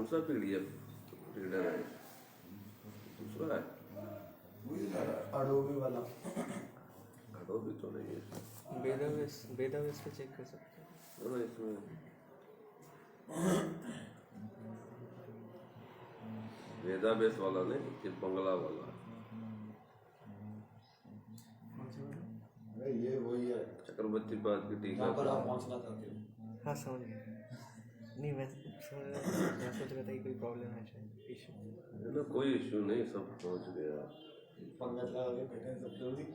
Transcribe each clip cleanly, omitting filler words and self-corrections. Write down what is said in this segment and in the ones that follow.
कौन सा PDF reader है? दूसरा है अडोबी वाला। अडोबी तो नहीं है। वेदावेस पे चेक कर सकते हैं। ना इसमें वेदाबेस वाला नहीं, ये बंगला वाला। अरे ये वही है चक्रवर्ती पाद की टीका। जहाँ पर आप पहुँचना चाहते हो। हाँ समझ गया। नहीं मैं सोच रहा था कि कोई प्रॉब्लम है शायद, इशू। ना कोई इश्यू नहीं, सब पहुंच गया। पंगत लगा के बैठे हैं सब जल्दी।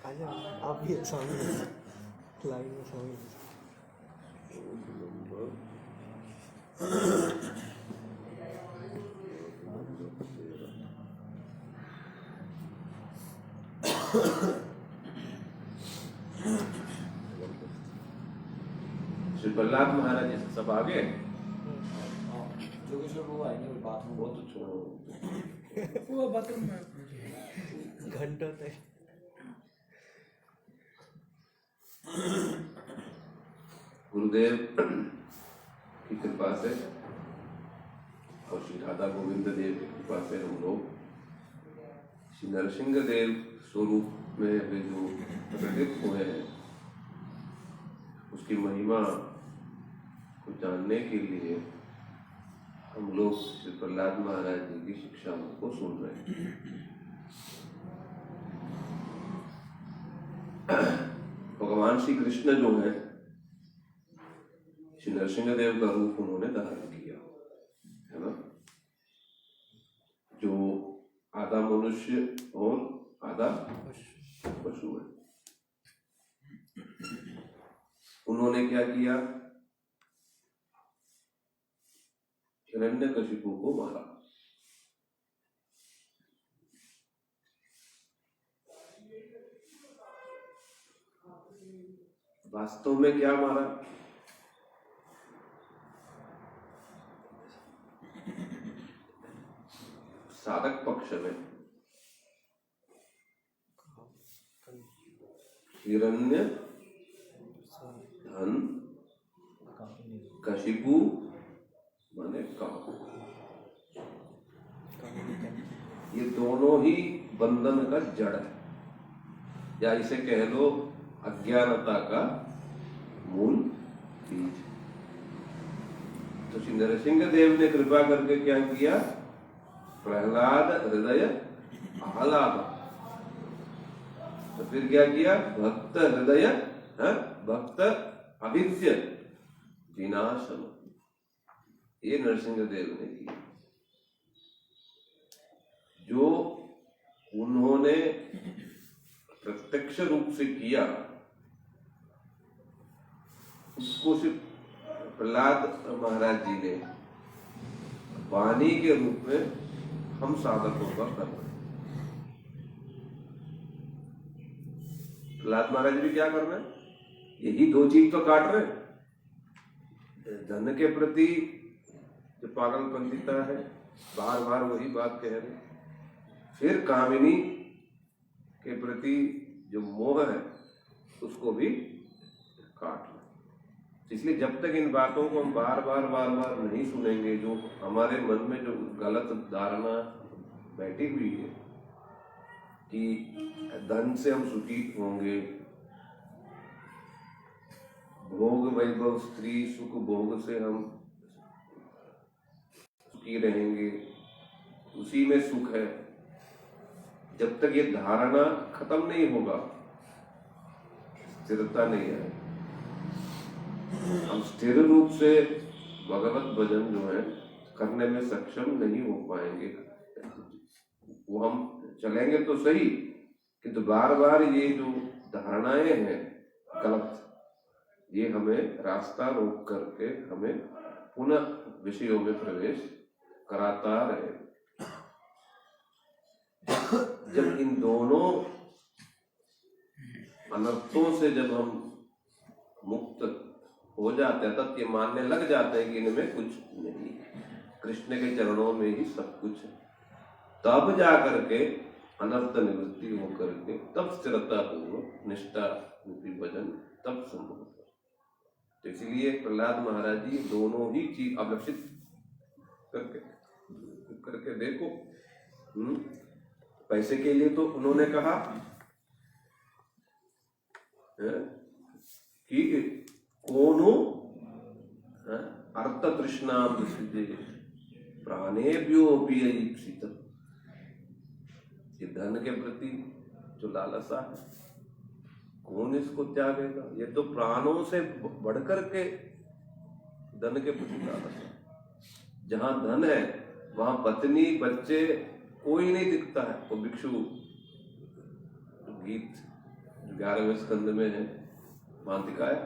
आ जाओ आप भी सामने लाइन में शामिल। श्री प्रहलाद महाराज जी सब आ गए। जोगेश्वर वो आएंगे बाथरूम। वो तो छोड़ो, वो बाथरूम में घंटों तक। गुरुदेव की कृपा से और श्री राधा गोविंद देव की कृपा से हम लोग श्री नरसिंह देव स्वरूप में वे जो प्रकटित हुए हैं उसकी महिमा को जानने के लिए हम लोग श्री प्रहलाद महाराज जी की शिक्षाओं को सुन रहे हैं। भगवान श्री कृष्ण जो है श्री नरसिंह देव का रूप उन्होंने धारण किया है ना, जो आधा मनुष्य और आधा पशु है। उन्होंने क्या किया? हिरण्यकशिपु को मारा। वास्तव में क्या मारा? साधक पक्ष में हिरण्य धन कशिपु माने काहू, ये दोनों ही बंधन का जड़ है, या इसे कह लो अज्ञानता का मूल बीज। तो श्री नरसिंह देव ने कृपा करके क्या किया? प्रहलाद हृदय आह्लाद। तो फिर क्या किया? भक्त हृदय भक्त अभिद्य विनाशम, ये नरसिंह देव ने किया। जो उन्होंने प्रत्यक्ष रूप से किया उसको सिर्फ प्रहलाद महाराज जी ने वाणी के रूप में हम साधकों का कर रहे हैं। प्रहलाद महाराज भी क्या कर रहे हैं? यही दो चीज तो काट रहे हैं। धन के प्रति जो पागलपंथिता है, बार बार वही बात कह रहे। फिर कामिनी के प्रति जो मोह है उसको भी काट रहे। इसलिए जब तक इन बातों को हम बार बार नहीं सुनेंगे, जो हमारे मन में जो गलत धारणा बैठी हुई है कि धन से हम सुखी होंगे, भोग वैभव स्त्री सुख भोग से हम सुखी रहेंगे, उसी में सुख है, जब तक ये धारणा खत्म नहीं होगा स्थिरता नहीं है। हम स्थिर रूप से भगवत भजन जो है करने में सक्षम नहीं हो पाएंगे। वो हम चलेंगे तो सही, किंतु बार बार ये जो धारणाएं हैं गलत, ये हमें रास्ता रोक करके हमें पुनः विषयों में प्रवेश कराता रहे। जब इन दोनों अनर्थों से जब हम मुक्त हो जाते हैं तब ये मानने लग जाते हैं कि इनमें कुछ नहीं है, कृष्ण के चरणों में ही सब कुछ है। तब जा करके अनर्थ निवृत्ति होकर के तब स्थिरता पूर्वक निष्ठा रूपी भजन तब संभव होता तो इसलिए प्रहलाद महाराज जी दोनों ही चीज अवलक्षित करके करके देखो। पैसे के लिए तो उन्होंने कहा कि कोनो अर्थ तृष्णा प्राणेभ्योऽपि अईप्सित, ये धन के प्रति जो लालसा है कौन इसको त्यागेगा? ये तो प्राणों से बढ़कर के धन के प्रति लालसा। जहां धन है वहां पत्नी बच्चे कोई नहीं दिखता है। वो भिक्षु गीत 11वें स्कंद में है वहां दिखाया,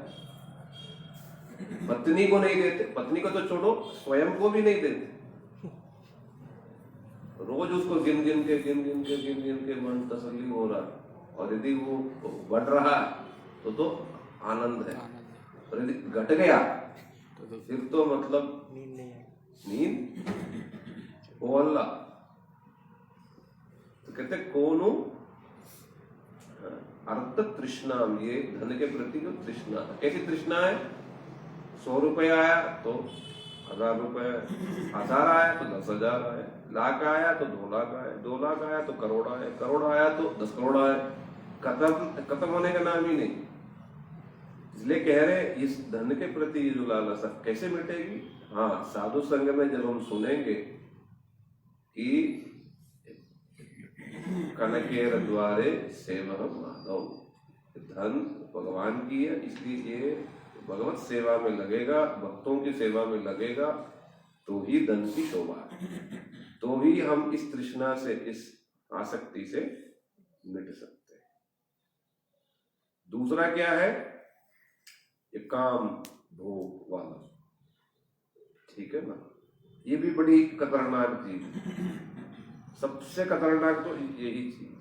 पत्नी को नहीं देते, पत्नी को तो छोड़ो स्वयं को भी नहीं देते। रोज उसको गिन गिन के मन तसल्ली हो रहा है, और यदि वो बढ़ रहा है तो आनंद है, और यदि घट गया तो फिर तो मतलब नींद नहीं है। नींद वो अल्लाह। तो कहते कोनो अर्थ तृष्णा, ये धन के प्रति जो तृष्णा है। कैसी तृष्णा है? 100 रुपये आया तो 1000 रुपये, 1000 आया तो 10,000 आया, लाख आया तो 2 लाख आया, 2 लाख आया तो करोड़ आया, करोड़ आया तो 10 करोड़ आया। खत्म होने का नाम ही नहीं। इसलिए कह रहे इस धन के प्रति ये जो लालसा कैसे मिटेगी? हाँ, साधु संग में जब हम सुनेंगे कि कनकेर द्वारे सेवहम माधव, धन भगवान की है, इसलिए ये भगवत सेवा में लगेगा, भक्तों की सेवा में लगेगा तो ही धन की शोभा है, तो ही हम इस तृष्णा से, इस आसक्ति से मिट सकते हैं। दूसरा क्या है? ये काम भोग वाला, ठीक है ना? ये भी बड़ी खतरनाक चीज, सबसे खतरनाक तो यही चीज।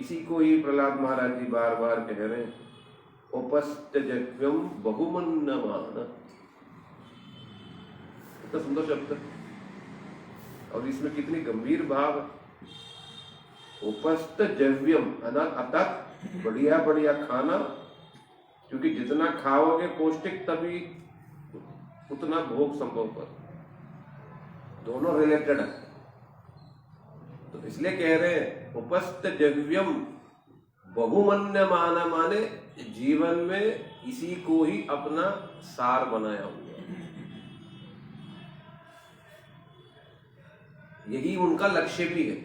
इसी को ही प्रहलाद महाराज जी बार बार कह रहे हैं, उपस्थ्यज्ञम बहुमन्यमान। कितना सुंदर शब्द है, और इसमें कितनी गंभीर भाव है। उपस्थ्यज्ञम अर्थात बढ़िया बढ़िया खाना, क्योंकि जितना खाओगे पौष्टिक तभी उतना भोग संभव कर, दोनों रिलेटेड है। तो इसलिए कह रहे हैं उपस्थ्यज्ञम बहुमन्यमान, माने जीवन में इसी को ही अपना सार बनाया हुआ, यही उनका लक्ष्य भी है।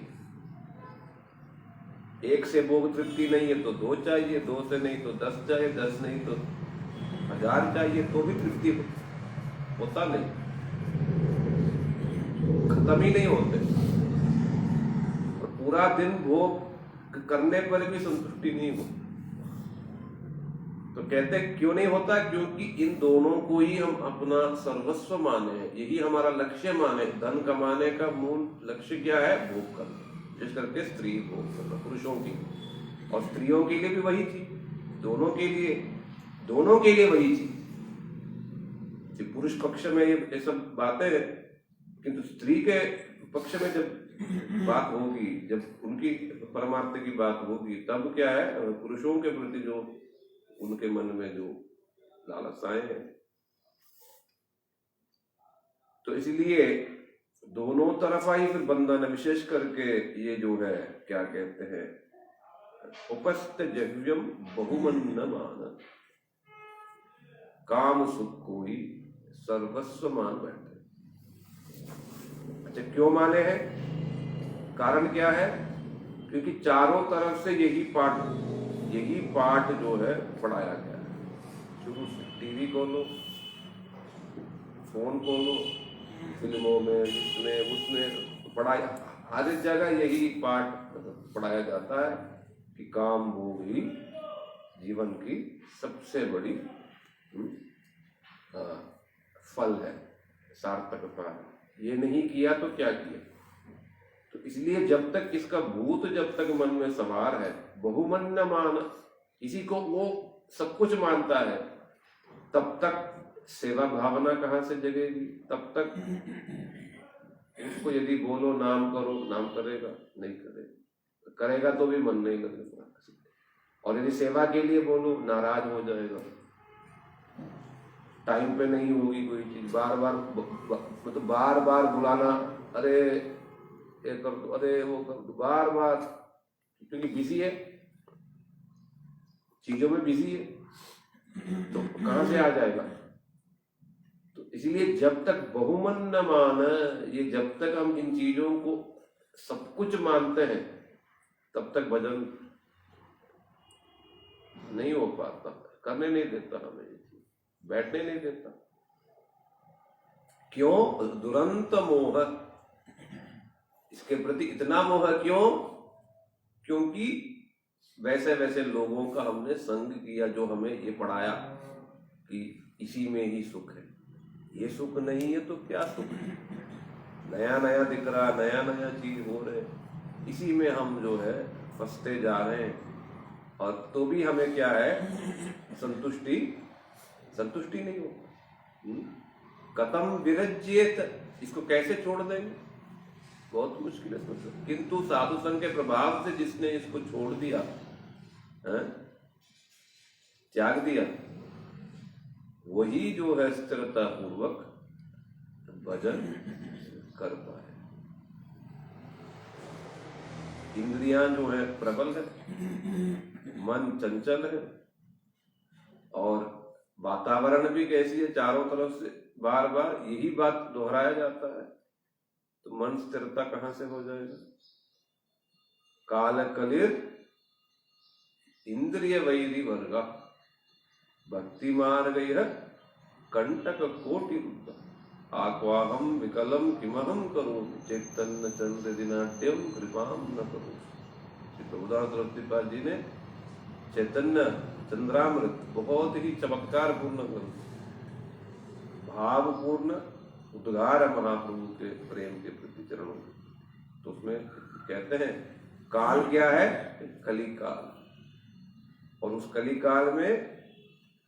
एक से भोग तृप्ति नहीं है तो 2 चाहिए, 2 से नहीं तो 10 चाहिए, 10 नहीं तो 1000 चाहिए, तो भी तृप्ति होता नहीं, खत्म ही नहीं होते। और पूरा दिन भोग करने पर भी संतुष्टि नहीं होती। तो कहते क्यों नहीं होता? क्योंकि इन दोनों को ही हम अपना सर्वस्व माने हैं, यही हमारा लक्ष्य माने। धन कमाने का मूल लक्ष्य क्या है? भोग करना, जिस करके स्त्री भोग करना, पुरुषों की, और स्त्रियों के लिए भी वही चीज, दोनों के लिए वही चीज। पुरुष पक्ष में ये सब बातें, किंतु स्त्री के पक्ष में जब बात होगी, जब उनकी परमार्थ की बात होगी, तब क्या है? पुरुषों के प्रति जो उनके मन में जो लालसाएं हैं, तो इसलिए दोनों तरफा ही फिर बंधन है। विशेष करके ये जो है क्या कहते हैं, उपस्थ्यज्ञम बहुमन्यमान, काम सुख को ही सर्वस्व मान बैठे। अच्छा, क्यों माने हैं? कारण क्या है? क्योंकि चारों तरफ से यही पाठ जो है पढ़ाया गया है। शुरू से टीवी खोलो, फोन खोलो, फिल्मों में, इसमें उसमें पढ़ाया, हर जगह यही पाठ पढ़ाया जाता है कि काम भोग ही जीवन की सबसे बड़ी फल है, सार्थक फल। ये नहीं किया तो क्या किया? तो इसलिए जब तक इसका भूत जब तक मन में सवार है, बहुमन्य मान, इसी को वो सब कुछ मानता है, तब तक सेवा भावना कहाँ से जगेगी? तब तक उसको यदि बोलो नाम करो, नाम करेगा नहीं? करेगा तो भी मन नहीं लगेगा। और यदि सेवा के लिए बोलो, नाराज हो जाएगा, टाइम पे नहीं होगी कोई चीज, बार बार मतलब बार बार बुलाना, अरे ये कर दो, अरे वो कर दो, बार बार, क्योंकि बिजी है, चीजों में बिजी है, तो कहां से आ जाएगा। तो इसलिए जब तक बहुमन न मान, ये जब तक हम इन चीजों को सब कुछ मानते हैं तब तक भजन नहीं हो पाता, करने नहीं देता हमें, ये चीज बैठने नहीं देता। क्यों? दुरंत मोह, इसके प्रति इतना मोह क्यों? क्योंकि वैसे वैसे लोगों का हमने संग किया जो हमें ये पढ़ाया कि इसी में ही सुख है। ये सुख नहीं है तो क्या सुख है? नया नया दिख रहा, नया नया चीज हो रहे, इसी में हम जो है फंसते जा रहे हैं। और तो भी हमें क्या है, संतुष्टि नहीं हो। कतम विरज्येत, इसको कैसे छोड़ देंगे? बहुत मुश्किल है सोचो। किंतु साधु संघ के प्रभाव से जिसने इसको छोड़ दिया, त्याग दिया, वही जो है स्थिरता पूर्वक भजन कर पाए। इंद्रियां जो है प्रबल है, मन चंचल है, और वातावरण भी कैसी है, चारों तरफ से बार बार यही बात दोहराया जाता है, तो मन स्थिरता कहां से हो जाएगा? काल कलिर इंद्रिय वैरी वर्गा, भक्ति मार्ग है कंटक कोटि रुद्ध, आक्वाहम विकलम किमहम करो, चैतन्य चंद्र दिनाट्यम कृपाम न करो। प्रभुदास सरस्वती जी ने चैतन्य चंद्रामृत बहुत ही चमत्कार पूर्ण ग्रंथ, भावपूर्ण उद्गार महाप्रभु के प्रेम के प्रति चरणों में, तो उसमें कहते हैं काल क्या है? कली काल। और उस कली काल में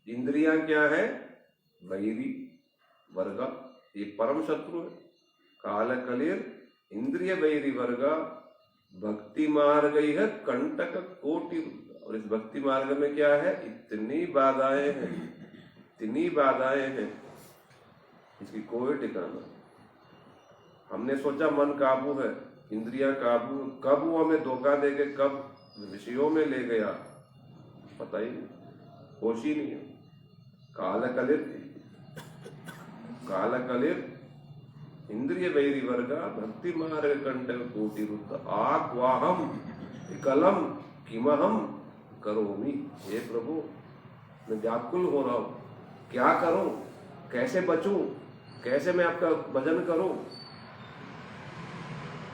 इंद्रियां क्या है? वैरी वर्गा, ये परम शत्रु है। काल कलिर इंद्रिय वैरी वर्गा, भक्ति मार्ग है कंटक कोटि। और इस भक्ति मार्ग में क्या है? इतनी बाधाएं हैं, इतनी बाधाएं हैं, इसकी कोई ठिकाना। हमने सोचा मन काबू है, इंद्रियां काबू, कब वो हमें धोखा देके कब विषयों में ले गया पता ही नहीं, होश ही नहीं है। काल कलिर इंद्रिय वैरी वर्गा, भक्ति मार्ग कंटक कोटि रुद्ध, आक्वाहम विकलम किमहम करोमि। हे प्रभु, मैं व्याकुल हो रहा हूं, क्या करूं, कैसे बचूं, कैसे मैं आपका भजन करूं।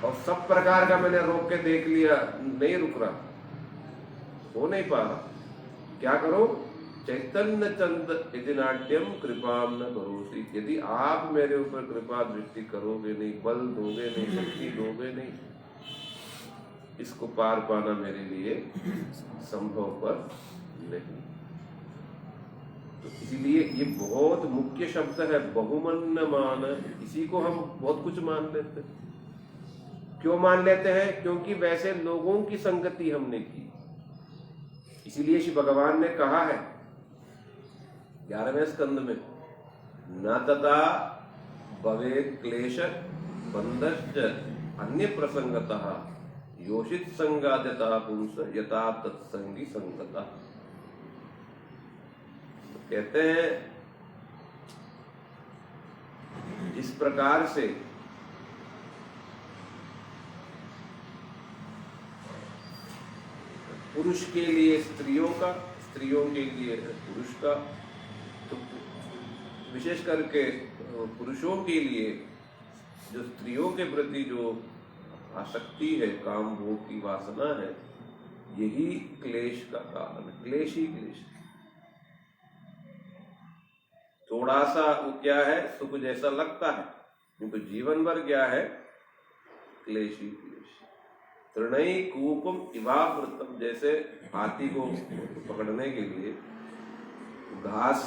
और सब प्रकार का मैंने रोक के देख लिया, नहीं रुक रहा, हो नहीं पा रहा, क्या करो? चैतन्य चंद यदि नाट्यम कृपाम न भरोसी, यदि आप मेरे ऊपर कृपा दृष्टि करोगे नहीं, बल दोगे नहीं, शक्ति दोगे नहीं, इसको पार पाना मेरे लिए संभव पर नहीं। तो इसीलिए ये बहुत मुख्य शब्द है, बहुमन मान। इसी को हम बहुत कुछ मान लेते हैं। क्यों मान लेते हैं? क्योंकि वैसे लोगों की संगति हमने की। इसीलिए श्री भगवान ने कहा है 11वें स्कंद में, न तथा भवेत् क्लेश बंधश्च अन्य प्रसंगतः योषित संगाद्यता पुंस यथा तत्संगी संगता। तो कहते हैं इस प्रकार से पुरुष के लिए स्त्रियों का, स्त्रियों के लिए पुरुष का, तो विशेष करके पुरुषों के लिए जो स्त्रियों के प्रति जो आसक्ति है, काम भोग की वासना है, यही क्लेश का कारण, क्लेश ही क्लेश। थोड़ा सा वो क्या है, सुख जैसा लगता है, किंतु जीवन भर क्या है? क्लेश ही क्लेश। तृणई कूपम इवावृतम, जैसे हाथी को पकड़ने के लिए घास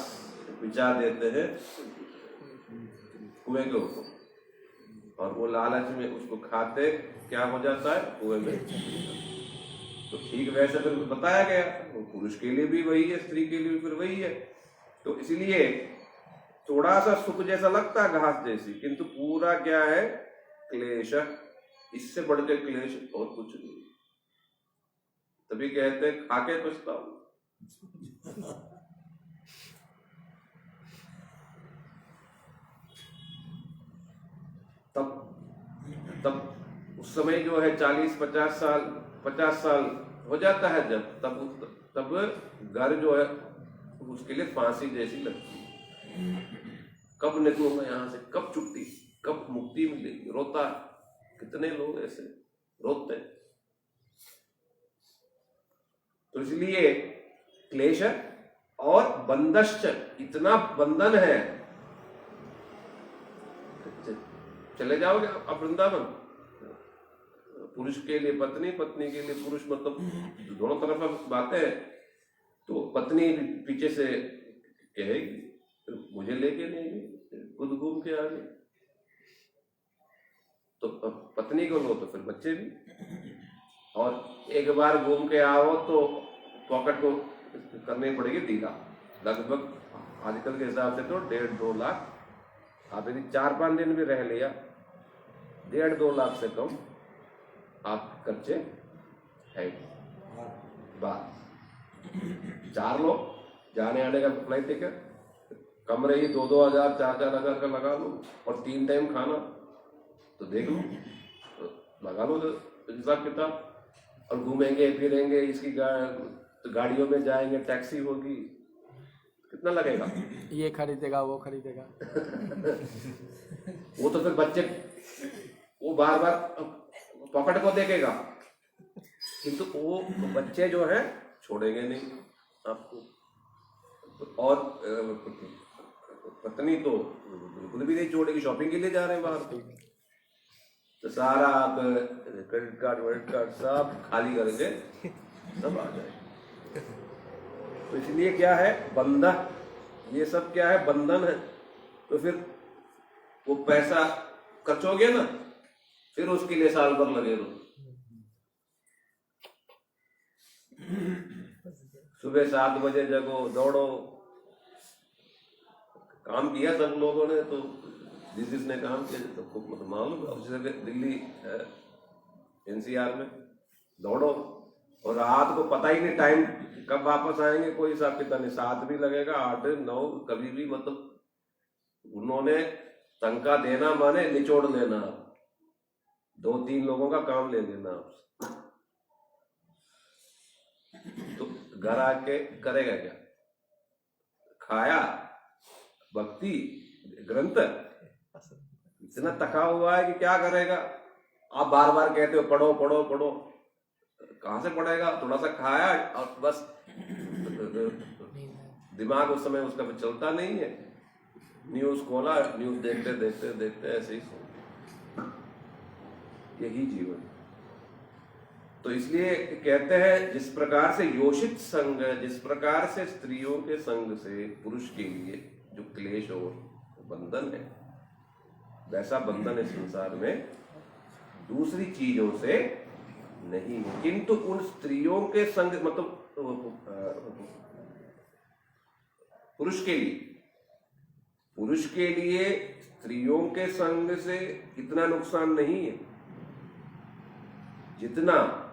बिछा देते हैं कुएं के ऊपर, और वो लालच में उसको खाते क्या हो जाता है? कुएं में। तो ठीक वैसे फिर बताया गया, वो पुरुष के लिए भी वही है, स्त्री के लिए भी फिर वही है। तो इसलिए थोड़ा सा सुख जैसा लगता है, घास जैसी, किंतु पूरा क्या है? क्लेश। इससे बढ़ के क्लेश और कुछ नहीं। तभी कहते हैं खाके पछताओ। तब उस समय जो है 40-50 साल हो जाता है जब, तब घर जो है उसके लिए फांसी जैसी लगती है। कब निकलूंगा यहाँ से, कब छुट्टी, कब मुक्ति मिलेगी, रोता है। कितने लोग ऐसे रोते हैं। तो इसलिए क्लेश और बंधश्च, इतना बंधन है। चले जाओगे आप वृंदावन, पुरुष के लिए पत्नी, पत्नी के लिए पुरुष, मतलब दोनों तरफ बातें हैं। तो पत्नी पीछे से कहेगी मुझे लेके नहीं गई, खुद घूम के आ गई। तो पत्नी को लो तो फिर बच्चे भी। और एक बार घूम के आओ तो पॉकेट को करनी पड़ेगी ढीला। लगभग आजकल के हिसाब से तो 1.5-2 लाख। आप यदि 4-5 दिन भी रह लिया, 1.5-2 लाख से कम आप खर्चे है। बात 4 लोग जाने आने का फ्लाइट टिकट, कम रही 2-2 हजार 4-4 हजार का लगा लो, और 3 टाइम खाना, तो देख लो, तो लगा लो हिसाब किताब। और घूमेंगे फिरेंगे, इसकी गाड़ियों में जाएंगे, टैक्सी होगी, कितना लगेगा? ये खरीदेगा वो खरीदेगा। वो तो फिर बच्चे वो बार बार पॉकेट को देखेगा, किंतु वो बच्चे जो है छोड़ेंगे नहीं आपको। और पत्नी तो बिल्कुल भी नहीं छोड़ेगी। शॉपिंग के लिए जा रहे हैं बाहर, तो सारा क्रेडिट कार्ड वेडिट कार्ड सब खाली करके सब आ जाए। तो इसलिए क्या है? बंधन, ये सब क्या है? बंधन है। तो फिर वो पैसा खर्चोगे ना, फिर उसके लिए साल भर लगे रहो। सुबह 7 बजे जगो, दौड़ो। काम किया सब लोगों ने, तो जिसने काम किया सबको मतलब मालूम है। उसी जगह दिल्ली NCR में दौड़ो, और रात को पता ही नहीं टाइम कब वापस आएंगे, कोई हिसाब किताब नहीं। 7 भी लगेगा, 8-9 कभी भी, मतलब उन्होंने तनख्वाह देना माने निचोड़ लेना, 2-3 लोगों का काम ले लेना आपसे। तो घर आके करेगा क्या? खाया, भक्ति, ग्रंथ, इतना थका हुआ है कि क्या करेगा? आप बार बार कहते हो पढ़ो पढ़ो पढ़ो, कहां से पढ़ेगा? थोड़ा सा खाया और बस दिमाग उस समय उसका चलता नहीं है। न्यूज खोला, न्यूज देखते देखते देखते ऐसे ही यही जीवन। तो इसलिए कहते हैं जिस प्रकार से योषित संग, जिस प्रकार से स्त्रियों के संग से पुरुष के लिए जो क्लेश और बंधन है, वैसा बंधन इस संसार में दूसरी चीजों से नहीं है। किंतु उन स्त्रियों के संग, मतलब पुरुष के लिए स्त्रियों के संग से इतना नुकसान नहीं है जितना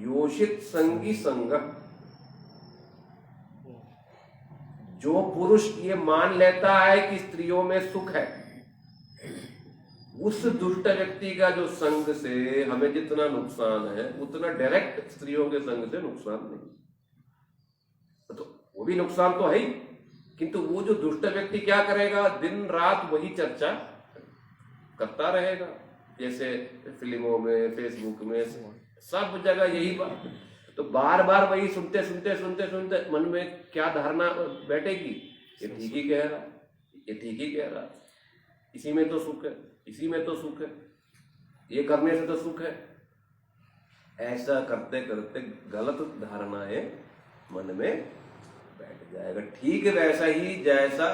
योषित संगी संग। जो पुरुष ये मान लेता है कि स्त्रियों में सुख है, उस दुष्ट व्यक्ति का जो संग से हमें जितना नुकसान है, उतना डायरेक्ट स्त्रियों के संग से नुकसान नहीं। तो वो भी नुकसान तो है ही, किंतु वो जो दुष्ट व्यक्ति क्या करेगा? दिन रात वही चर्चा करता रहेगा, जैसे फिल्मों में, फेसबुक में, सब जगह यही बात। तो बार बार वही सुनते सुनते सुनते सुनते मन में क्या धारणा बैठेगी? ये ठीक ही कह रहा, ये ठीक ही कह रहा, इसी में तो सुख है, इसी में तो सुख है, ये करने से तो सुख है। ऐसा करते करते गलत धारणाएं मन में बैठ जाएगा। ठीक वैसा ही जैसा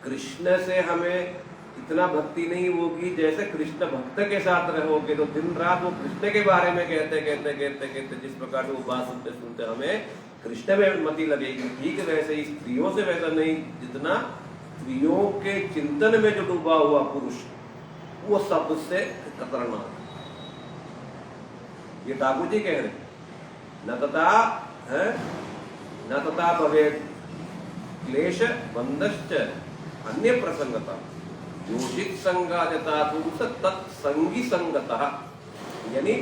कृष्ण से हमें इतना भक्ति नहीं होगी, जैसे कृष्ण भक्त के साथ रहोगे तो दिन रात वो कृष्ण के बारे में कहते कहते कहते कहते जिस प्रकार से वो बात सुनते सुनते हमें कृष्ण में मति लगेगी, ठीक वैसे ही स्त्रियों से वैसा नहीं जितना स्त्रियों के चिंतन में जो डूबा हुआ पुरुष वो सबसे खतरनाक है। ये ठाकुर जी कह रहे हैं, न तथा है न तथा भवेत् क्लेश बंधश्च अन्य प्रसंगता योजित संगायता पुरुष तत्संगी संगतः, यानी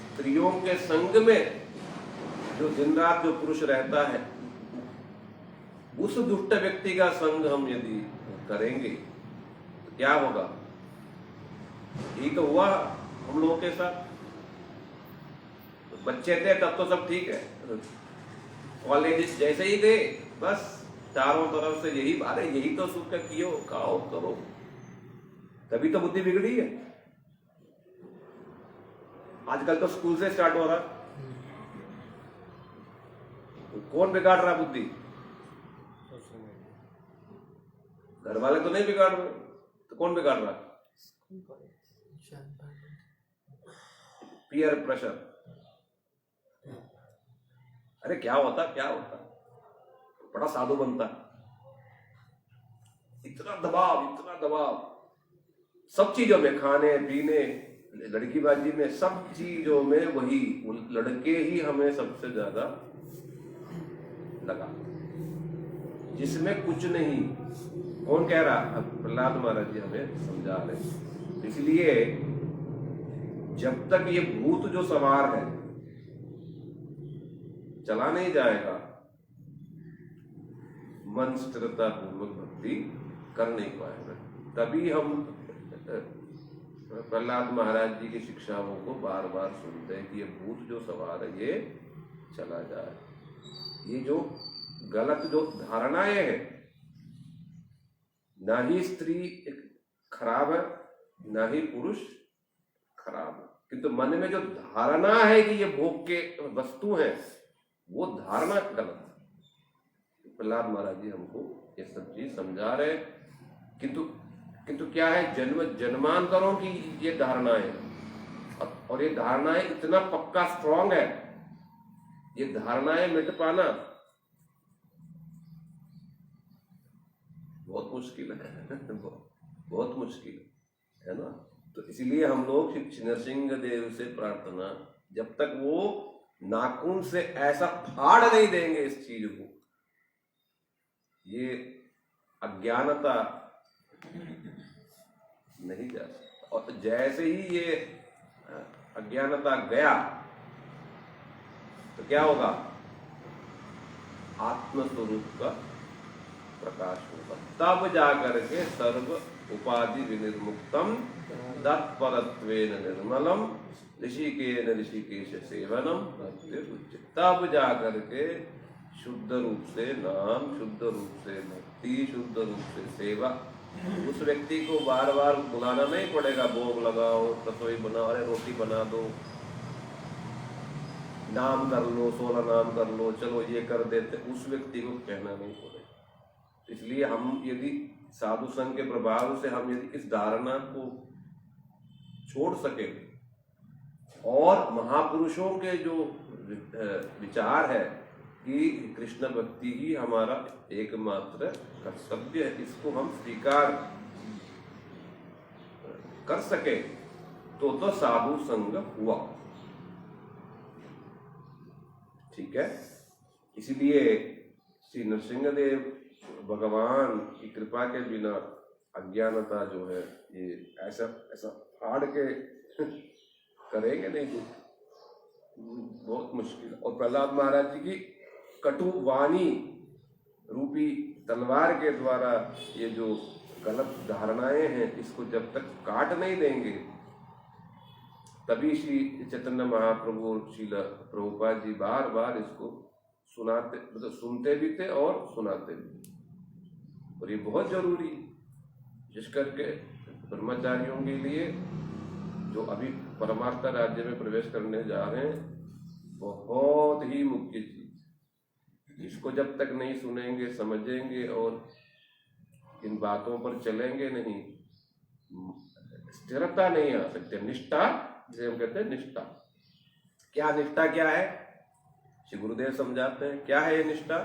स्त्रियों के संग में जो दिन रात जो पुरुष रहता है उस दुष्ट व्यक्ति का संग हम यदि करेंगे तो क्या होगा? यही तो हुआ हम लोगों के साथ। तो बच्चे थे तब तो सब ठीक है, कॉलेज जैसे ही थे बस चारों तरफ से यही बात है, यही तो सुख कियो खाओ करो, तभी तो बुद्धि बिगड़ी है। आजकल तो स्कूल से स्टार्ट हो रहा है। तो कौन बिगाड़ रहा बुद्धि? घर वाले तो नहीं बिगाड़ रहे, तो कौन बिगाड़ रहा? Peer pressure. अरे क्या होता बड़ा साधु बनता, इतना दबाव सब चीजों में, खाने पीने लड़कीबाजी में, सब चीजों में वही लड़के ही हमें सबसे ज्यादा लगा, जिसमें कुछ नहीं। कौन कह रहा? प्रहलाद महाराज जी हमें समझा रहे। इसलिए जब तक ये भूत जो सवार है चला नहीं जाएगा, मन स्थिरता पूर्वक भक्ति कर नहीं पाएगा। तभी हम प्रहलाद महाराज जी की शिक्षाओं को बार बार सुनते हैं कि ये भूत जो सवार है ये चला जाए। ये जो गलत जो धारणाएं हैं, ना ही स्त्री खराब है ना ही पुरुष खराब है, किंतु मन में जो धारणा है कि ये भोग के वस्तु हैं वो धारणा गलत है। प्रहलाद महाराज जी हमको ये सब चीज समझा रहे। किंतु क्या है, जन्मांतरों की ये धारणाएं, और ये धारणाएं इतना पक्का स्ट्रांग है, ये धारणाएं मिट पाना बहुत मुश्किल है बहुत मुश्किल है ना। तो इसीलिए हम लोग श्री नरसिंह देव से प्रार्थना, जब तक वो नाखून से ऐसा फाड़ नहीं देंगे इस चीज को, ये अज्ञानता नहीं जा सकता। और जैसे ही ये अज्ञानता गया तो क्या होगा? आत्मस्वरूप का प्रकाश होगा, तब जाकर के सर्व उपाधि विनिर्मुक्तम तत्परत्वेन निर्मलम ऋषिकेन ऋषिकेश सेवनम भक्तिरुच्यते। तब जाकर के शुद्ध रूप से नाम, शुद्ध रूप से भक्ति, शुद्ध रूप से सेवा, उस व्यक्ति को बार बार बुलाना नहीं पड़ेगा। भोग लगाओ, रसोई बनाओ, अरे रोटी बना दो, नाम कर लो, 16 नाम कर लो, चलो ये कर देते, उस व्यक्ति को कहना नहीं पड़ेगा। इसलिए हम यदि साधु संघ के प्रभाव से हम यदि इस धारणा को छोड़ सके और महापुरुषों के जो विचार है कि कृष्ण भक्ति ही हमारा एकमात्र कर्तव्य है, इसको हम स्वीकार कर सके तो साधु संग हुआ। ठीक है। इसीलिए श्री नरसिंहदेव भगवान की कृपा के बिना अज्ञानता जो है ये ऐसा ऐसा फाड़ के करेंगे नहीं, तो बहुत मुश्किल। और प्रहलाद महाराज जी की कटु वाणी रूपी तलवार के द्वारा ये जो गलत धारणाएं हैं इसको जब तक काट नहीं देंगे, तभी श्री चैतन्य महाप्रभु और श्रील प्रभुपाद जी बार बार इसको सुनाते, मतलब सुनते भी थे और सुनाते भी। और ये बहुत जरूरी, जिस करके ब्रह्मचारियों के लिए जो अभी परमार्थ राज्य में प्रवेश करने जा रहे हैं, बहुत ही मुख्य चीज, इसको जब तक नहीं सुनेंगे, समझेंगे और इन बातों पर चलेंगे नहीं, स्थिरता नहीं आ सकती। निष्ठा, जिसे हम कहते हैं निष्ठा। क्या निष्ठा क्या है? श्री गुरुदेव समझाते हैं क्या है ये निष्ठा।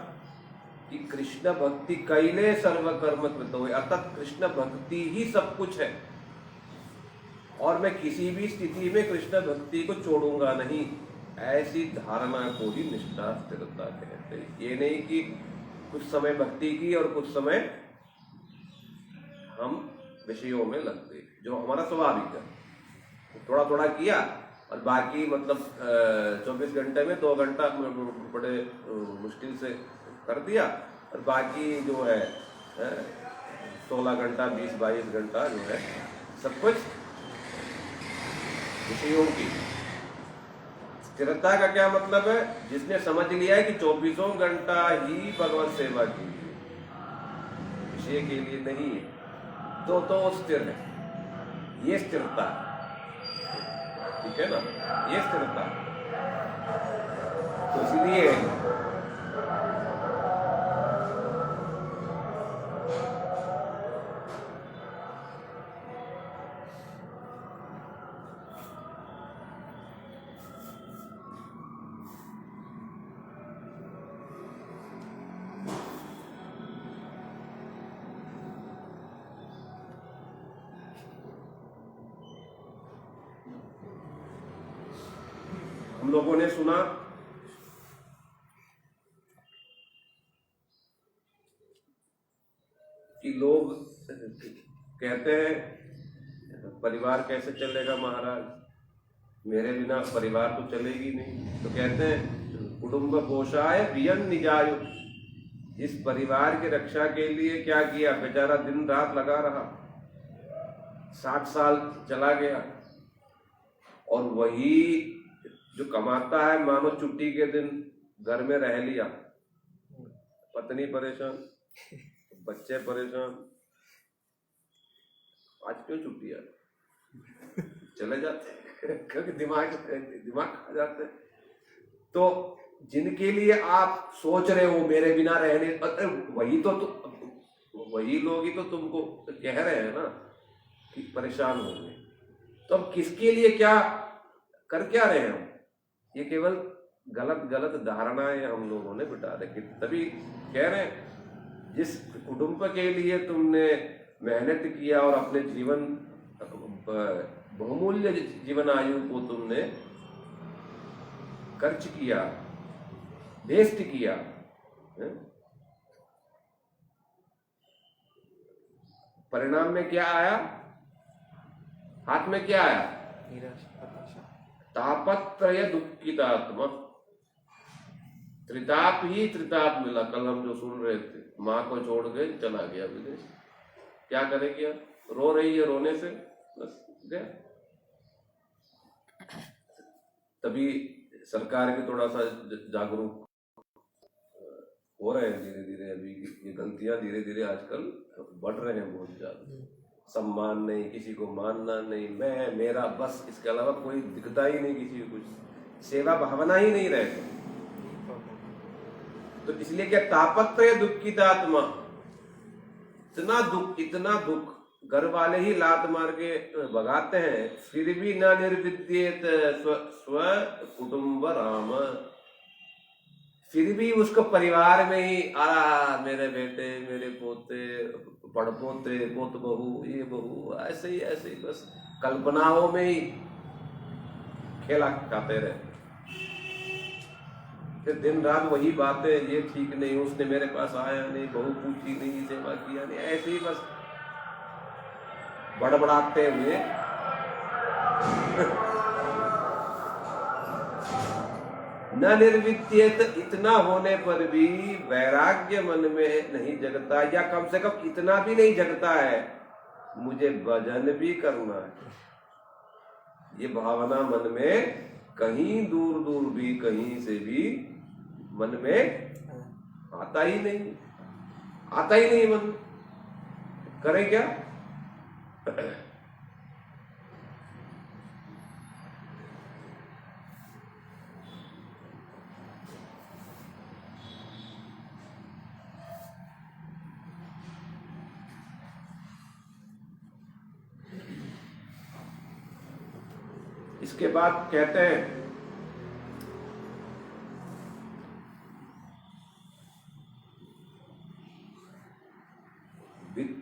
कि कृष्ण भक्ति कैले सर्व कर्म कृत हुए, अर्थात कृष्ण भक्ति ही सब कुछ है और मैं किसी भी स्थिति में कृष्ण भक्ति को छोड़ूंगा नहीं, ऐसी धारणा को ही निष्ठा स्थिरता कहते हैं। ये नहीं कि कुछ समय भक्ति की और कुछ समय हम विषयों में लगते, जो हमारा स्वाभाविक है, थोड़ा थोड़ा किया और बाकी मतलब 24 घंटे में 2 घंटा बड़े मुश्किल से कर दिया और बाकी जो है 16 घंटा 20-22 घंटा जो है सब कुछ विषयों की। स्थिरता का क्या मतलब है? जिसने समझ लिया है कि 24 घंटा ही भगवत सेवा की विषय के लिए नहीं है, तो स्थिर है। ये स्थिरता है, ठीक है ना, ये स्थिरता है। तो इसलिए हम लोगों ने सुना कि लोग कहते हैं परिवार कैसे चलेगा महाराज, मेरे बिना परिवार तो चलेगी नहीं। तो कहते हैं कुटुंब पोषाय वियन निजायु, इस परिवार की रक्षा के लिए क्या किया, बेचारा दिन रात लगा रहा, 60 साल चला गया और वही जो कमाता है मानो छुट्टी के दिन घर में रह लिया, पत्नी परेशान, बच्चे परेशान, आज क्यों छुट्टी है, चले जाते क्योंकि दिमाग खा जाते। तो जिनके लिए आप सोच रहे हो मेरे बिना रहने, वही लोग ही तो तुमको कह रहे हैं ना कि परेशान होंगे। तो अब किसके लिए क्या कर क्या रहे हैं हम? ये केवल गलत धारणाएं हम लोगों ने बिठा रखी। तभी कह रहे हैं जिस कुटुंब के लिए तुमने मेहनत किया और अपने जीवन बहुमूल्य जीवन आयु को तुमने खर्च किया, वेस्ट किया, परिणाम में क्या आया, हाथ में क्या आया, तापत्रय दुखितात्मा, त्रिताप ही त्रिताप मिला। कल हम जो सुन रहे थे, माँ को छोड़ के चला गया विदेश, क्या करेगी, रो रही है, रोने से बस गया। तभी सरकार भी थोड़ा सा जागरूक हो रहे हैं धीरे धीरे। अभी ये गलतियां धीरे धीरे आजकल बढ़ रहे हैं बहुत ज्यादा। सम्मान नहीं, किसी को मानना नहीं, मैं मेरा बस, इसके अलावा कोई दिखता ही नहीं किसी को, कुछ सेवा भावना ही नहीं रहती। तो इसलिए क्या, तापत्रय दुखितात्मा, इतना दुख, घर वाले ही लात मार के भगाते हैं, फिर भी न निर्विद्येत स्व कुटुंब राम, फिर भी उसको परिवार में ही मेरे बेटे, मेरे पोते, पड़पोते, पोत बहू, ये बहू, ऐसे ही बस कल्पनाओं में ही खेला खाते रहे। फिर दिन रात वही बातें, ये ठीक नहीं, उसने मेरे पास आया नहीं, बहू पूछी नहीं, सेवा किया नहीं, ऐसे ही बस बड़बड़ाते हुए न निर्विद्येत, इतना होने पर भी वैराग्य मन में नहीं जगता, या कम से कम इतना भी नहीं जगता है मुझे भजन भी करना है। ये भावना मन में कहीं दूर दूर भी, कहीं से भी मन में आता ही नहीं मन। करें क्या? इसके बाद कहते हैं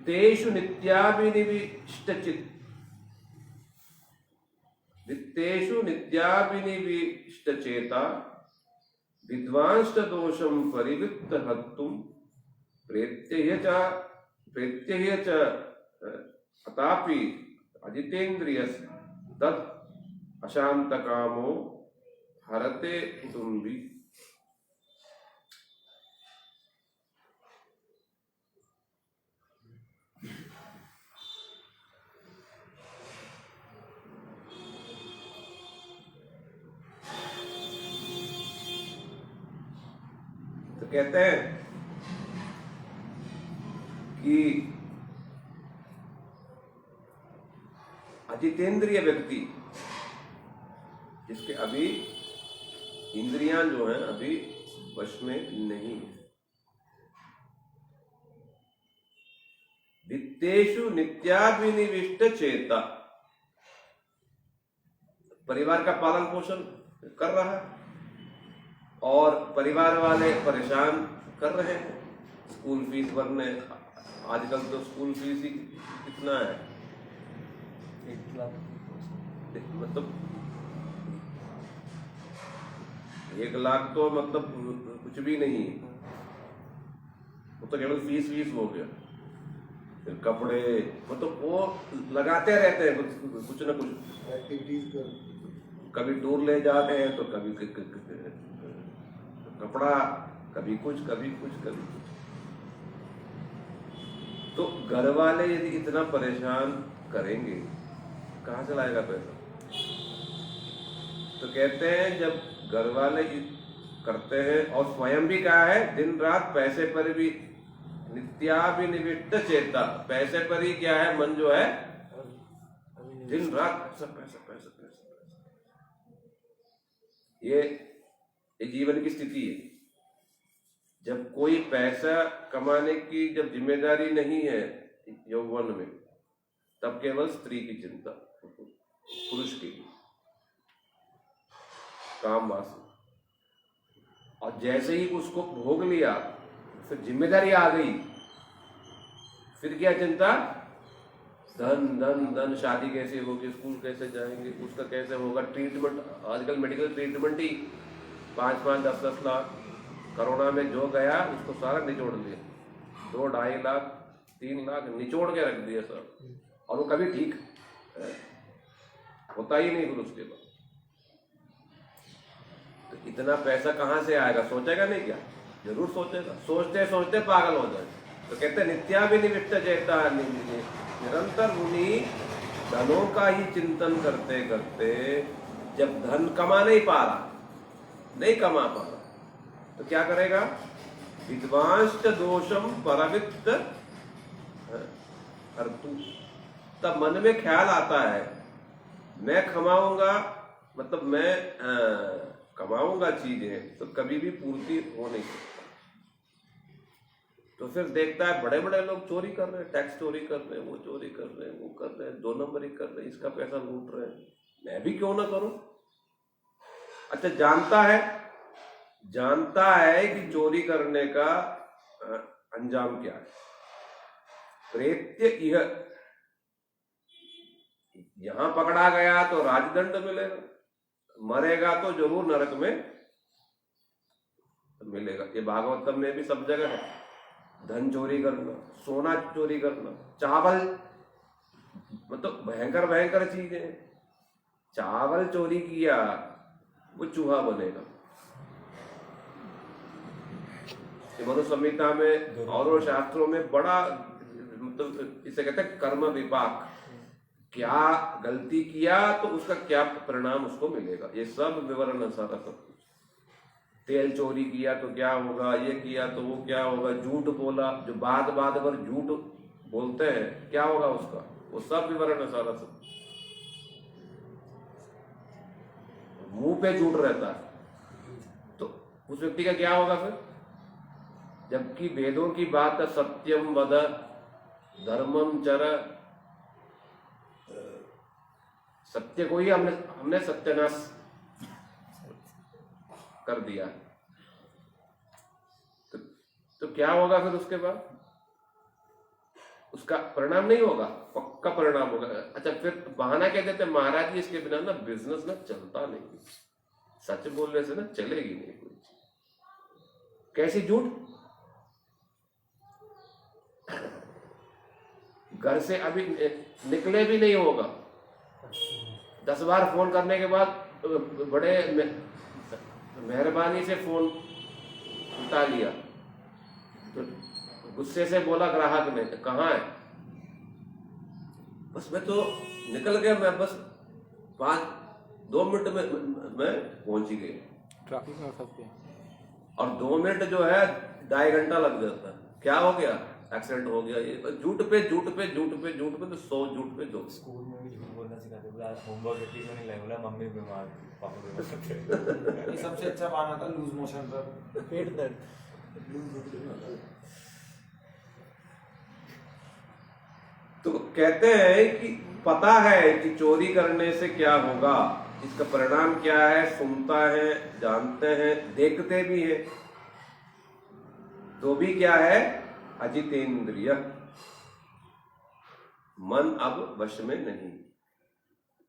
वित्तेषु नित्याभिनिविष्टचित् वित्तेषु नित्याभिनिविष्टचेता विद्वांश्च दोषं परिवृत्त हर्तुं प्रेत्यय च अतापि अजितेन्द्रियस् तत् अशांतकामो हरते कुटुंबी। तो कहते हैं कि अजितेंद्रिय व्यक्ति जिसके अभी इंद्रियां जो हैं अभी वश में नहीं है, वित्तेषु नित्याभिनिविष्ट चेता, परिवार का पालन पोषण कर रहा है और परिवार वाले परेशान कर रहे हैं, स्कूल फीस भरने, आजकल तो स्कूल फीस ही कितना है, 1 लाख मतलब 1 लाख तो मतलब कुछ भी नहीं है, वो तो केवल फीस हो गया, फिर कपड़े, मतलब वो लगाते रहते हैं कुछ ना कुछ एक्टिविटीज कर, कभी टूर ले जाते हैं तो कभी कपड़ा, कभी कुछ कभी कुछ कभी कुछ। तो घर वाले यदि इतना परेशान करेंगे कहाँ से लाएगा पैसा? तो कहते हैं जब घर वाले करते हैं और स्वयं भी कहा है दिन रात पैसे पर भी नित्याभिनिविष्ट चेता, पैसे पर ही क्या है मन जो है दिन रात पैसा पैसा पैसा पैसा पैसा। ये जीवन की स्थिति है। जब कोई पैसा कमाने की जब जिम्मेदारी नहीं है यौवन में, तब केवल स्त्री की चिंता, पुरुष की काम वासना, और जैसे ही उसको भोग लिया फिर जिम्मेदारी आ गई, फिर क्या चिंता? धन धन धन, शादी कैसे होगी, स्कूल कैसे जाएंगे, उसका कैसे होगा, ट्रीटमेंट, आजकल मेडिकल ट्रीटमेंट ही 5-5, 10-10 लाख, कोरोना में जो गया उसको सारा निचोड़ लिया, 2-2.5 लाख 3 लाख निचोड़ के रख दिया सब, और वो कभी ठीक होता ही नहीं फिर उसके बाद। तो इतना पैसा कहाँ से आएगा? सोचेगा नहीं क्या? जरूर सोचेगा, सोचते सोचते पागल हो जाए। तो कहते नित्याभिनिविष्ट चेता, निरंतर मुनि धनों का ही चिंतन करते करते जब धन कमा नहीं पा रहा, नहीं कमा पा रहा, तो क्या करेगा? विद्वांश्च दोषम परवित्त हर्तु, तब मन में ख्याल आता है मैं कमाऊंगा, मतलब मैं कमाऊंगा चीजें तो कभी भी पूर्ति हो नहीं सकता। तो फिर देखता है बड़े बड़े लोग चोरी कर रहे हैं, टैक्स चोरी कर रहे हैं, वो चोरी कर रहे हैं, वो कर रहे हैं, 2 नंबरी कर रहे हैं, इसका पैसा लूट रहे हैं, मैं भी क्यों ना करूं। अच्छा, जानता है कि चोरी करने का अंजाम क्या है, प्रेत्य इह, यहां पकड़ा गया तो राजदंड मिलेगा, मरेगा तो जरूर नरक में मिलेगा। ये भागवतम में भी सब जगह है, धन चोरी करना, सोना चोरी करना, चावल, मतलब भयंकर भयंकर चीजें, चावल चोरी किया वो चूहा बनेगा। मनुसंहिता में और शास्त्रों में बड़ा, मतलब इसे कहते हैं कर्म विपाक, क्या गलती किया तो उसका क्या परिणाम उसको मिलेगा, ये सब विवरण है सारा सब कुछ। तेल चोरी किया तो क्या होगा, ये किया तो वो क्या होगा, झूठ बोला, जो बात पर झूठ बोलते हैं क्या होगा उसका, वो सब विवरण है सारा सब। मुंह पे झूठ रहता है तो उस व्यक्ति का क्या होगा फिर? जबकि वेदों की बात है, सत्यम वद धर्मम चर, सत्य को ही हमने सत्यानाश कर दिया। तो क्या होगा फिर उसके बाद? उसका परिणाम नहीं होगा, पक्का परिणाम होगा। अच्छा, फिर बहाना क्या देते हैं, महाराज जी इसके बिना ना बिजनेस ना चलता नहीं, सच बोलने से ना चलेगी नहीं कोई चीज। कैसी झूठ? घर से अभी निकले भी नहीं होगा, 10 बार फोन करने के बाद बड़े मेहरबानी से फोन उठा लिया, तो गुस्से से बोला ग्राहक ने, कहाँ है? बस मैं तो निकल गया, मैं बस 2 मिनट में मैं पहुंच ही गया। ट्रैफिक में फंस गए। और 2 मिनट जो है 2.5 घंटा लग जाता है। क्या हो गया? एक्सीडेंट हो गया। ये झूठ पे झूठ पे झूठ पे झूठ पे, तो 100 झूठ पे झूठ। स्कूल में भी झूठ बोलना सिखाते, बोला आज होमवर्क इतनी क्यों नहीं लाए, बोला मम्मी बीमार थी, पापा बीमार थे। ये सबसे अच्छा बहाना था लूज मोशन पर। पेट दर्द। तो कहते हैं कि पता है कि चोरी करने से क्या होगा, इसका परिणाम क्या है, सुनता है, जानते हैं, देखते भी हैं, तो भी क्या है, अजितेंद्रिय, मन अब वश में नहीं।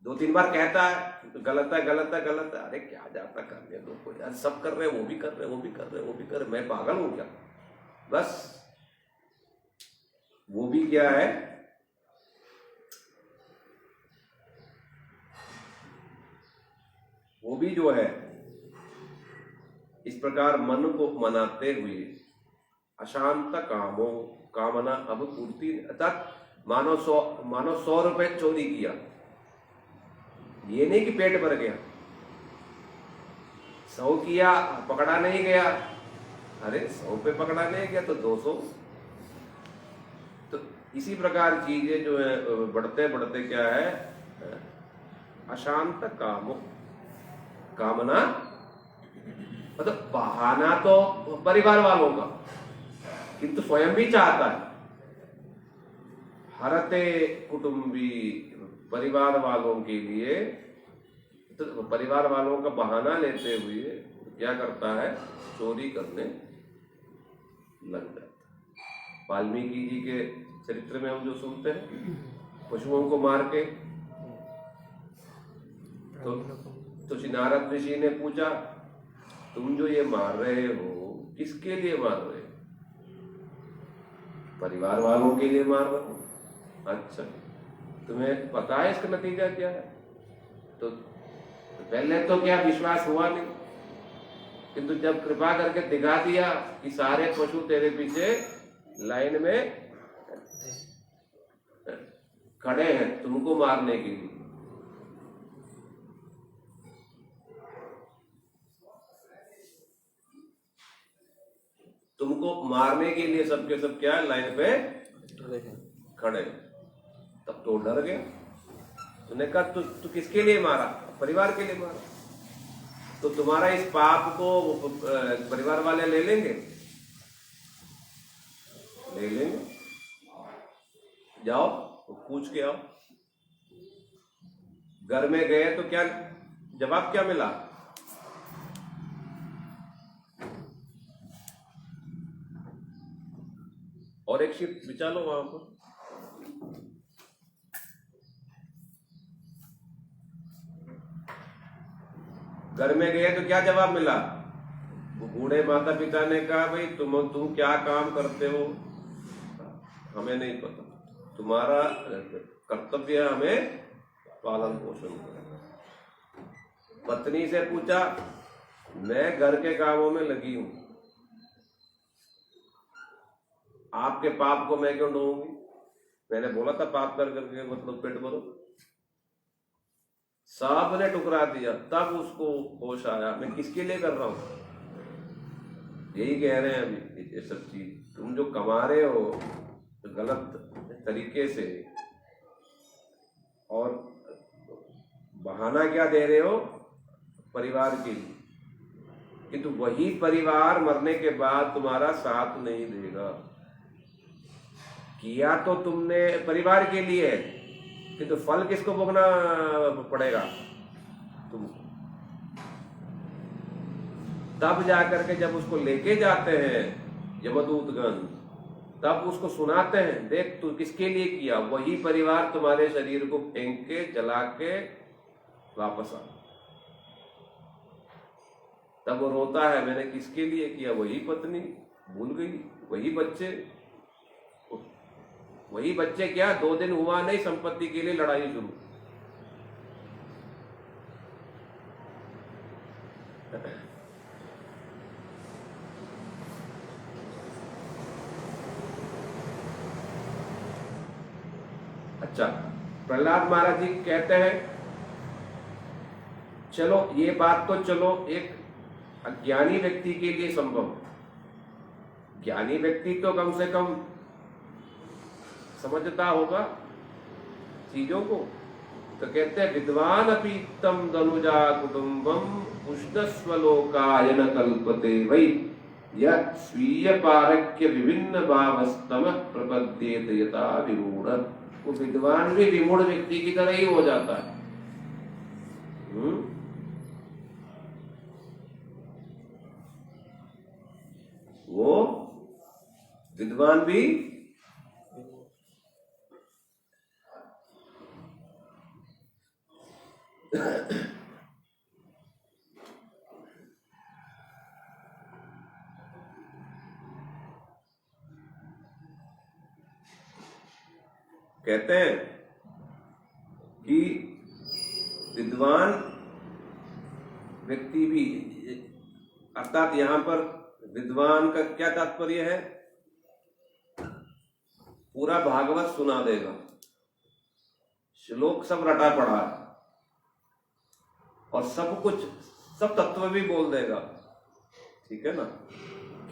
2-3 बार कहता है गलत है गलत है गलत है, अरे क्या जाता करने दो को यार, सब कर रहे हैं, वो भी कर रहे हैं, वो भी कर रहे हैं, वो भी कर रहे हैं, मैं पागल हूं क्या? बस वो भी क्या है, वो भी जो है इस प्रकार मन को मनाते हुए अशांत कामों, कामना अब पूर्ति, अर्थात मानो 100 रुपए चोरी किया, ये नहीं कि पेट भर गया, 100 किया पकड़ा नहीं गया, अरे 100 पे पकड़ा नहीं गया तो 200। तो इसी प्रकार चीजें जो है बढ़ते बढ़ते क्या है, अशांत कामों, कामना मतलब बहाना तो परिवार वालों का, किंतु स्वयं भी चाहता है। हरते कुटुंबी, परिवार वालों के लिए, तो परिवार वालों का बहाना लेते हुए क्या करता है, चोरी करने लग जाता है। वाल्मीकि जी के चरित्र में हम जो सुनते हैं, पशुओं को मार के, तो श्री नारद ऋषि ने पूछा, तुम जो ये मार रहे हो किसके लिए मार रहे हो? परिवार वालों के लिए मार रहे हो। अच्छा, तुम्हें पता है इसका नतीजा क्या है? तो पहले तो क्या विश्वास हुआ नहीं, किंतु जब कृपा करके दिखा दिया कि सारे पशु तेरे पीछे लाइन में खड़े हैं तुमको मारने के लिए, तुमको मारने के लिए सबके सब क्या है, लाइन पे खड़े, तब तो डर गया। तूने कहा तू किसके लिए मारा? परिवार के लिए मारा। तो तुम्हारा इस पाप को परिवार वाले ले लेंगे? ले लेंगे। जाओ पूछ के आओ। घर में गए तो क्या जवाब क्या मिला? और एक शिफ्ट बिछा लो वहां पर। घर में गए तो क्या जवाब मिला? बूढ़े माता पिता ने कहा, भाई तुम क्या काम करते हो हमें नहीं पता, तुम्हारा कर्तव्य है हमें पालन पोषण करना। पत्नी से पूछा, मैं घर के कामों में लगी हूं, आपके पाप को मैं क्यों ढोऊंगी? मैंने बोला था पाप कर करके मतलब पेट भरो। सब ने टुकरा दिया। तब उसको होश आया, मैं किसके लिए कर रहा हूं? यही कह रहे हैं अभी ये सब चीज, तुम जो कमा रहे हो तो गलत तरीके से, और बहाना क्या दे रहे हो? परिवार के लिए, किंतु वही परिवार मरने के बाद तुम्हारा साथ नहीं देगा। किया तो तुमने परिवार के लिए है, किंतु फल किसको भोगना पड़ेगा? तुमको। तब जाकर के जब उसको लेके जाते हैं यमदूतगण, तब उसको सुनाते हैं, देख तू किसके लिए किया, वही परिवार तुम्हारे शरीर को फेंक के जला के वापस आ। तब वो रोता है, मैंने किसके लिए किया, वही पत्नी भूल गई, वही बच्चे क्या 2 दिन हुआ नहीं, संपत्ति के लिए लड़ाई शुरू। अच्छा, प्रहलाद महाराज जी कहते हैं, चलो ये बात तो चलो एक अज्ञानी व्यक्ति के लिए संभव, ज्ञानी व्यक्ति तो कम से कम समझता होगा चीजों को। तो कहते हैं विद्वान अपि तम दनुजा कुटुंबम उष्णस्वलोकाय न कल्पते वै यः स्वीय पारक्य विभिन्न भावस्तम प्रपद्येत यथा विमूढ़। वो विद्वान भी विमूढ़ व्यक्ति की तरह ही हो जाता है। वो विद्वान भी कहते हैं कि विद्वान व्यक्ति भी, अर्थात यहां पर विद्वान का क्या तात्पर्य है, पूरा भागवत सुना देगा, श्लोक सब रटा पड़ा है और सब कुछ, सब तत्व भी बोल देगा, ठीक है ना,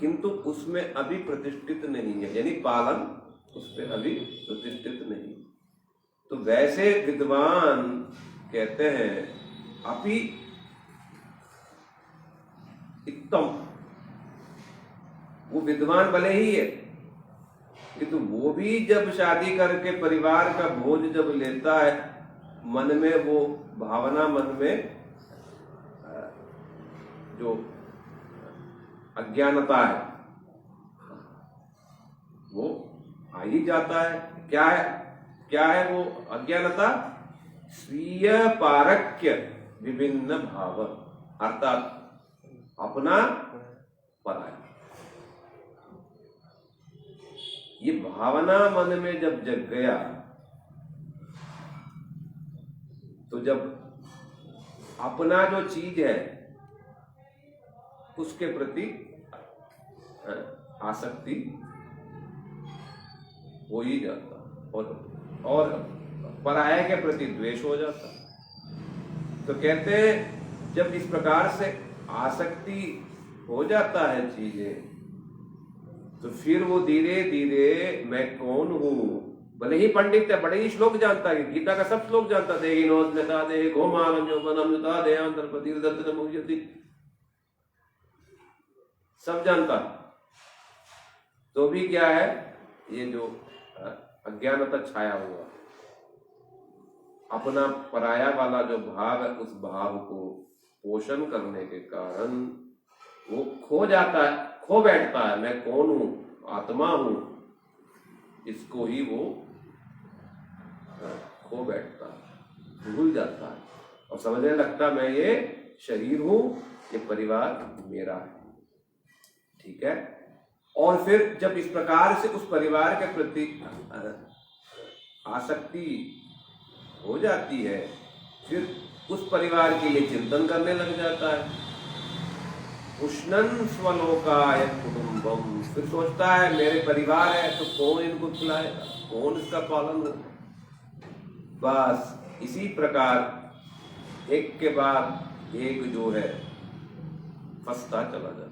किंतु उसमें अभी प्रतिष्ठित नहीं है, यानी पालन उस पर अभी प्रतिष्ठित नहीं। तो वैसे विद्वान कहते हैं अपि इत्तम, वो विद्वान भले ही है, किंतु वो भी जब शादी करके परिवार का भोज जब लेता है, मन में वो भावना, मन में जो अज्ञानता है वो आ ही जाता है। क्या है वो अज्ञानता? स्वीय पारक्य विभिन्न भाव, अर्थात अपना पराया। ये भावना मन में जब जग गया, तो जब अपना जो चीज है उसके प्रति आसक्ति हो ही जाता, और पराया के प्रति द्वेष हो जाता। तो कहते हैं जब इस प्रकार से आसक्ति हो जाता है चीजें, तो फिर वो धीरे धीरे मैं कौन हूं, भले ही पंडित है, बड़े ही श्लोक जानता है, गीता का सब श्लोक जानता, देहिनोस्म्यता देह घोमानंता देहांतर मुह्यति, सब जानता, तो भी क्या है, ये जो अज्ञानता छाया हुआ, अपना पराया वाला जो भाव है, उस भाव को पोषण करने के कारण वो खो जाता है, खो बैठता है, मैं कौन हूं, आत्मा हूं, इसको ही वो खो बैठता है, भूल जाता है और समझने लगता मैं ये शरीर हूं, ये परिवार मेरा है, ठीक है। और फिर जब इस प्रकार से उस परिवार के प्रति आसक्ति हो जाती है, फिर उस परिवार के लिए चिंतन करने लग जाता है। उष्णन स्वलोकाय कुटुंबम, फिर सोचता है मेरे परिवार है तो कौन इनको खिलाएगा, कौन इसका पालन होगा। बस इसी प्रकार एक के बाद एक जो है फंसता चला जाता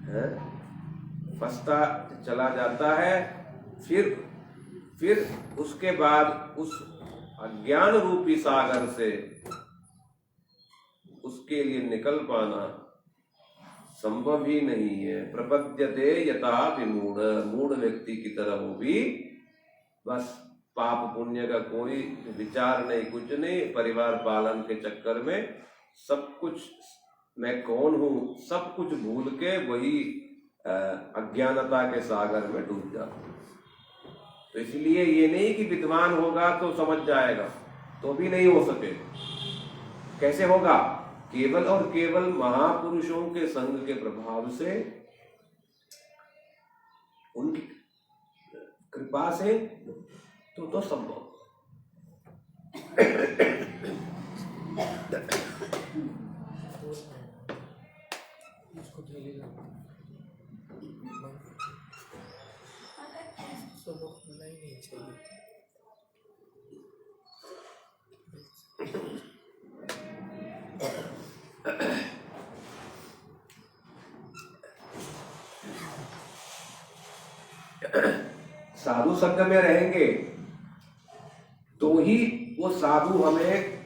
है, फंसता चला जाता है। फिर उसके बाद उस अज्ञान रूपी सागर से उसके लिए निकल पाना संभव ही नहीं है। प्रपद्यते यथा विमूढ़, मूढ़ व्यक्ति की तरह वो भी बस पाप पुण्य का कोई विचार नहीं, कुछ नहीं, परिवार पालन के चक्कर में सब कुछ मैं कौन हूं सब कुछ भूल के वही अज्ञानता के सागर में डूब जाते हैं। तो इसलिए ये नहीं कि विद्वान होगा तो समझ जाएगा, तो भी नहीं हो सके। कैसे होगा? केवल और केवल महापुरुषों के संग के प्रभाव से, उनकी कृपा से तो संभव। इसको धीरे सब होना ही नहीं चाहिए। साधु संग में रहेंगे तो ही वो साधु हमें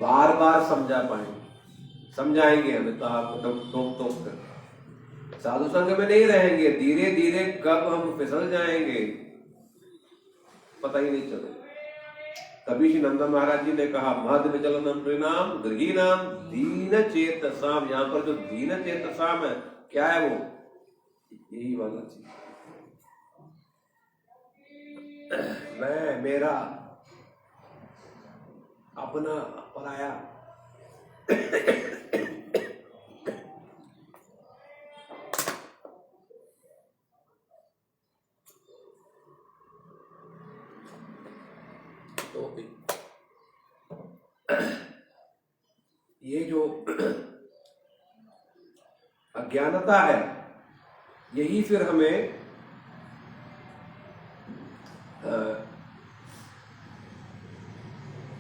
बार बार समझाएंगे हमें, तो आप टोक कर। साधु संग में नहीं रहेंगे, धीरे धीरे कब हम फिसल जाएंगे पता ही नहीं चलेगा। तभी श्री नंदन महाराज जी ने कहा, मध विचलनम परिणाम गृहीणाम दीन चेतसाम। यहाँ पर जो दीन चेतसाम है, क्या है वो? यही वाला चीज, मैं, मेरा, अपना, पराया। तो ये जो अज्ञानता है, यही फिर हमें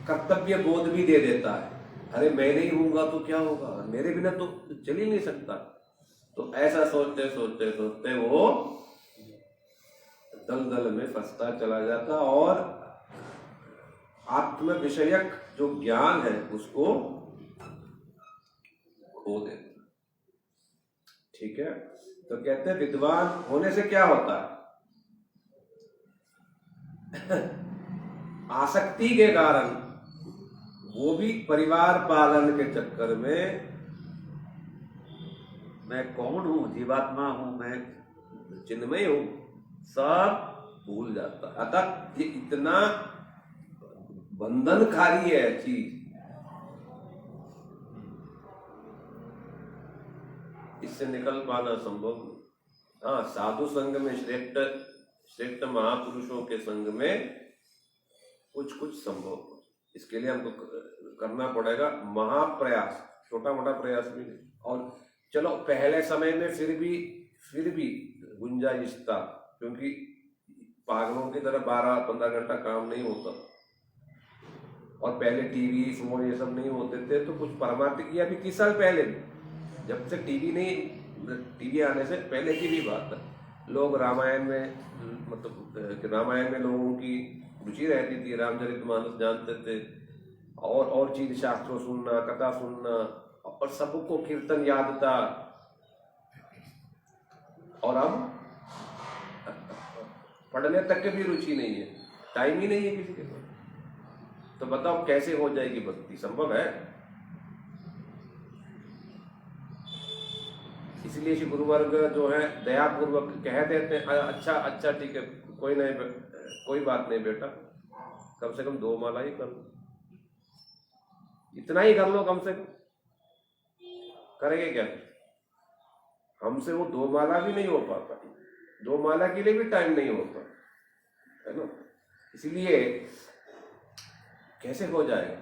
कर्तव्य बोध भी दे देता है। अरे मैं नहीं हूंगा तो क्या होगा, मेरे बिना तो चल ही नहीं सकता। तो ऐसा सोचते सोचते सोचते वो दलदल में फंसता चला जाता और आत्म विषयक जो ज्ञान है उसको खो देता। ठीक है, तो कहते हैं विद्वान होने से क्या होता है? आसक्ति के कारण वो भी परिवार पालन के चक्कर में मैं कौन हूं, जीवात्मा हूं, मैं चिन्मय हूं, सब भूल जाता। अतः ये इतना बंधनकारी है चीज, इससे निकल पाना संभव नहीं। हाँ, साधु संग में श्रेष्ठ महापुरुषों के संग में कुछ कुछ संभव। इसके लिए हमको करना पड़ेगा महाप्रयास, छोटा मोटा प्रयास भी नहीं। और चलो पहले समय में फिर भी गुंजाइश था, क्योंकि पागलों की तरह 12-15 घंटा काम नहीं होता और पहले टीवी फोन ये सब नहीं होते थे, तो कुछ परमार्थिक, या भी 30 साल पहले, जब से टीवी आने से पहले की भी बात है, लोग रामायण में, मतलब रामायण में लोगों की रुचि रहती थी, रामचरितमानस जानते थे और चीज, शास्त्रों सुनना, कथा सुनना, और सबको कीर्तन याद था। और अब पढ़ने तक के भी रुचि नहीं है, टाइम ही नहीं है किसी के पास। तो बताओ कैसे हो जाएगी भक्ति? संभव है? इसलिए श्री गुरुवर्ग जो है दयापूर्वक कह देते हैं, अच्छा ठीक है, कोई बात नहीं बेटा, कम से कम 2 माला ही कर लो, इतना ही कर लो कम से कम। करेंगे क्या? हमसे वो 2 माला भी नहीं हो पाता, 2 माला के लिए भी टाइम नहीं होता, है ना। इसलिए कैसे हो जाएगा?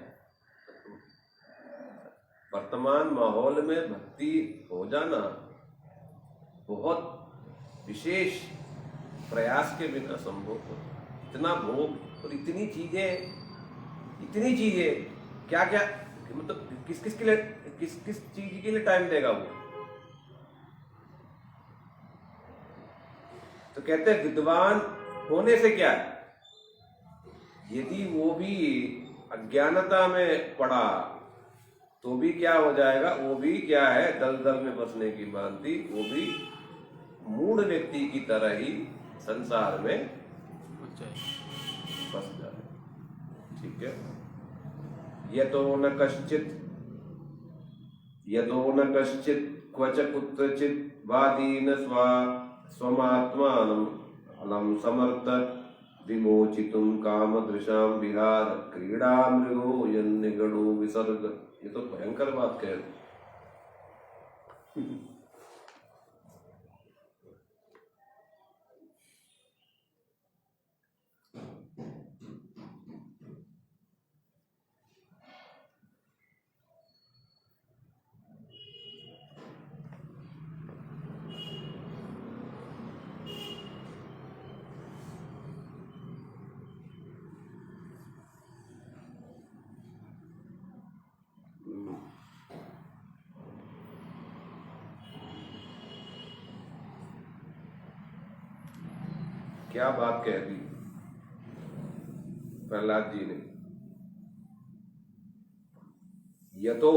वर्तमान माहौल में भक्ति हो जाना बहुत विशेष प्रयास के बिना संभव हो। इतना भोग और इतनी चीजें क्या मतलब किस चीज के लिए टाइम देगा वो? तो कहते हैं विद्वान होने से क्या है? यदि वो भी अज्ञानता में पड़ा तो भी क्या हो जाएगा? वो भी क्या है, दलदल में फंसने की भांति, वो भी मूढ़ व्यक्ति की तरह ही संसार में फंस जाए। ठीक है, ये तो न कश्चित, यतो न कश्चित् क्वच कुत्रचित् वादीन स्वमात्मानं अलं समर्थ विमोचितुं कामदृशां विहार क्रीडा मृगो यन्निगडो विसर्ग। ये तो भयंकर बात कह रहे। क्या बात कह दी प्रहलाद जी ने। यतो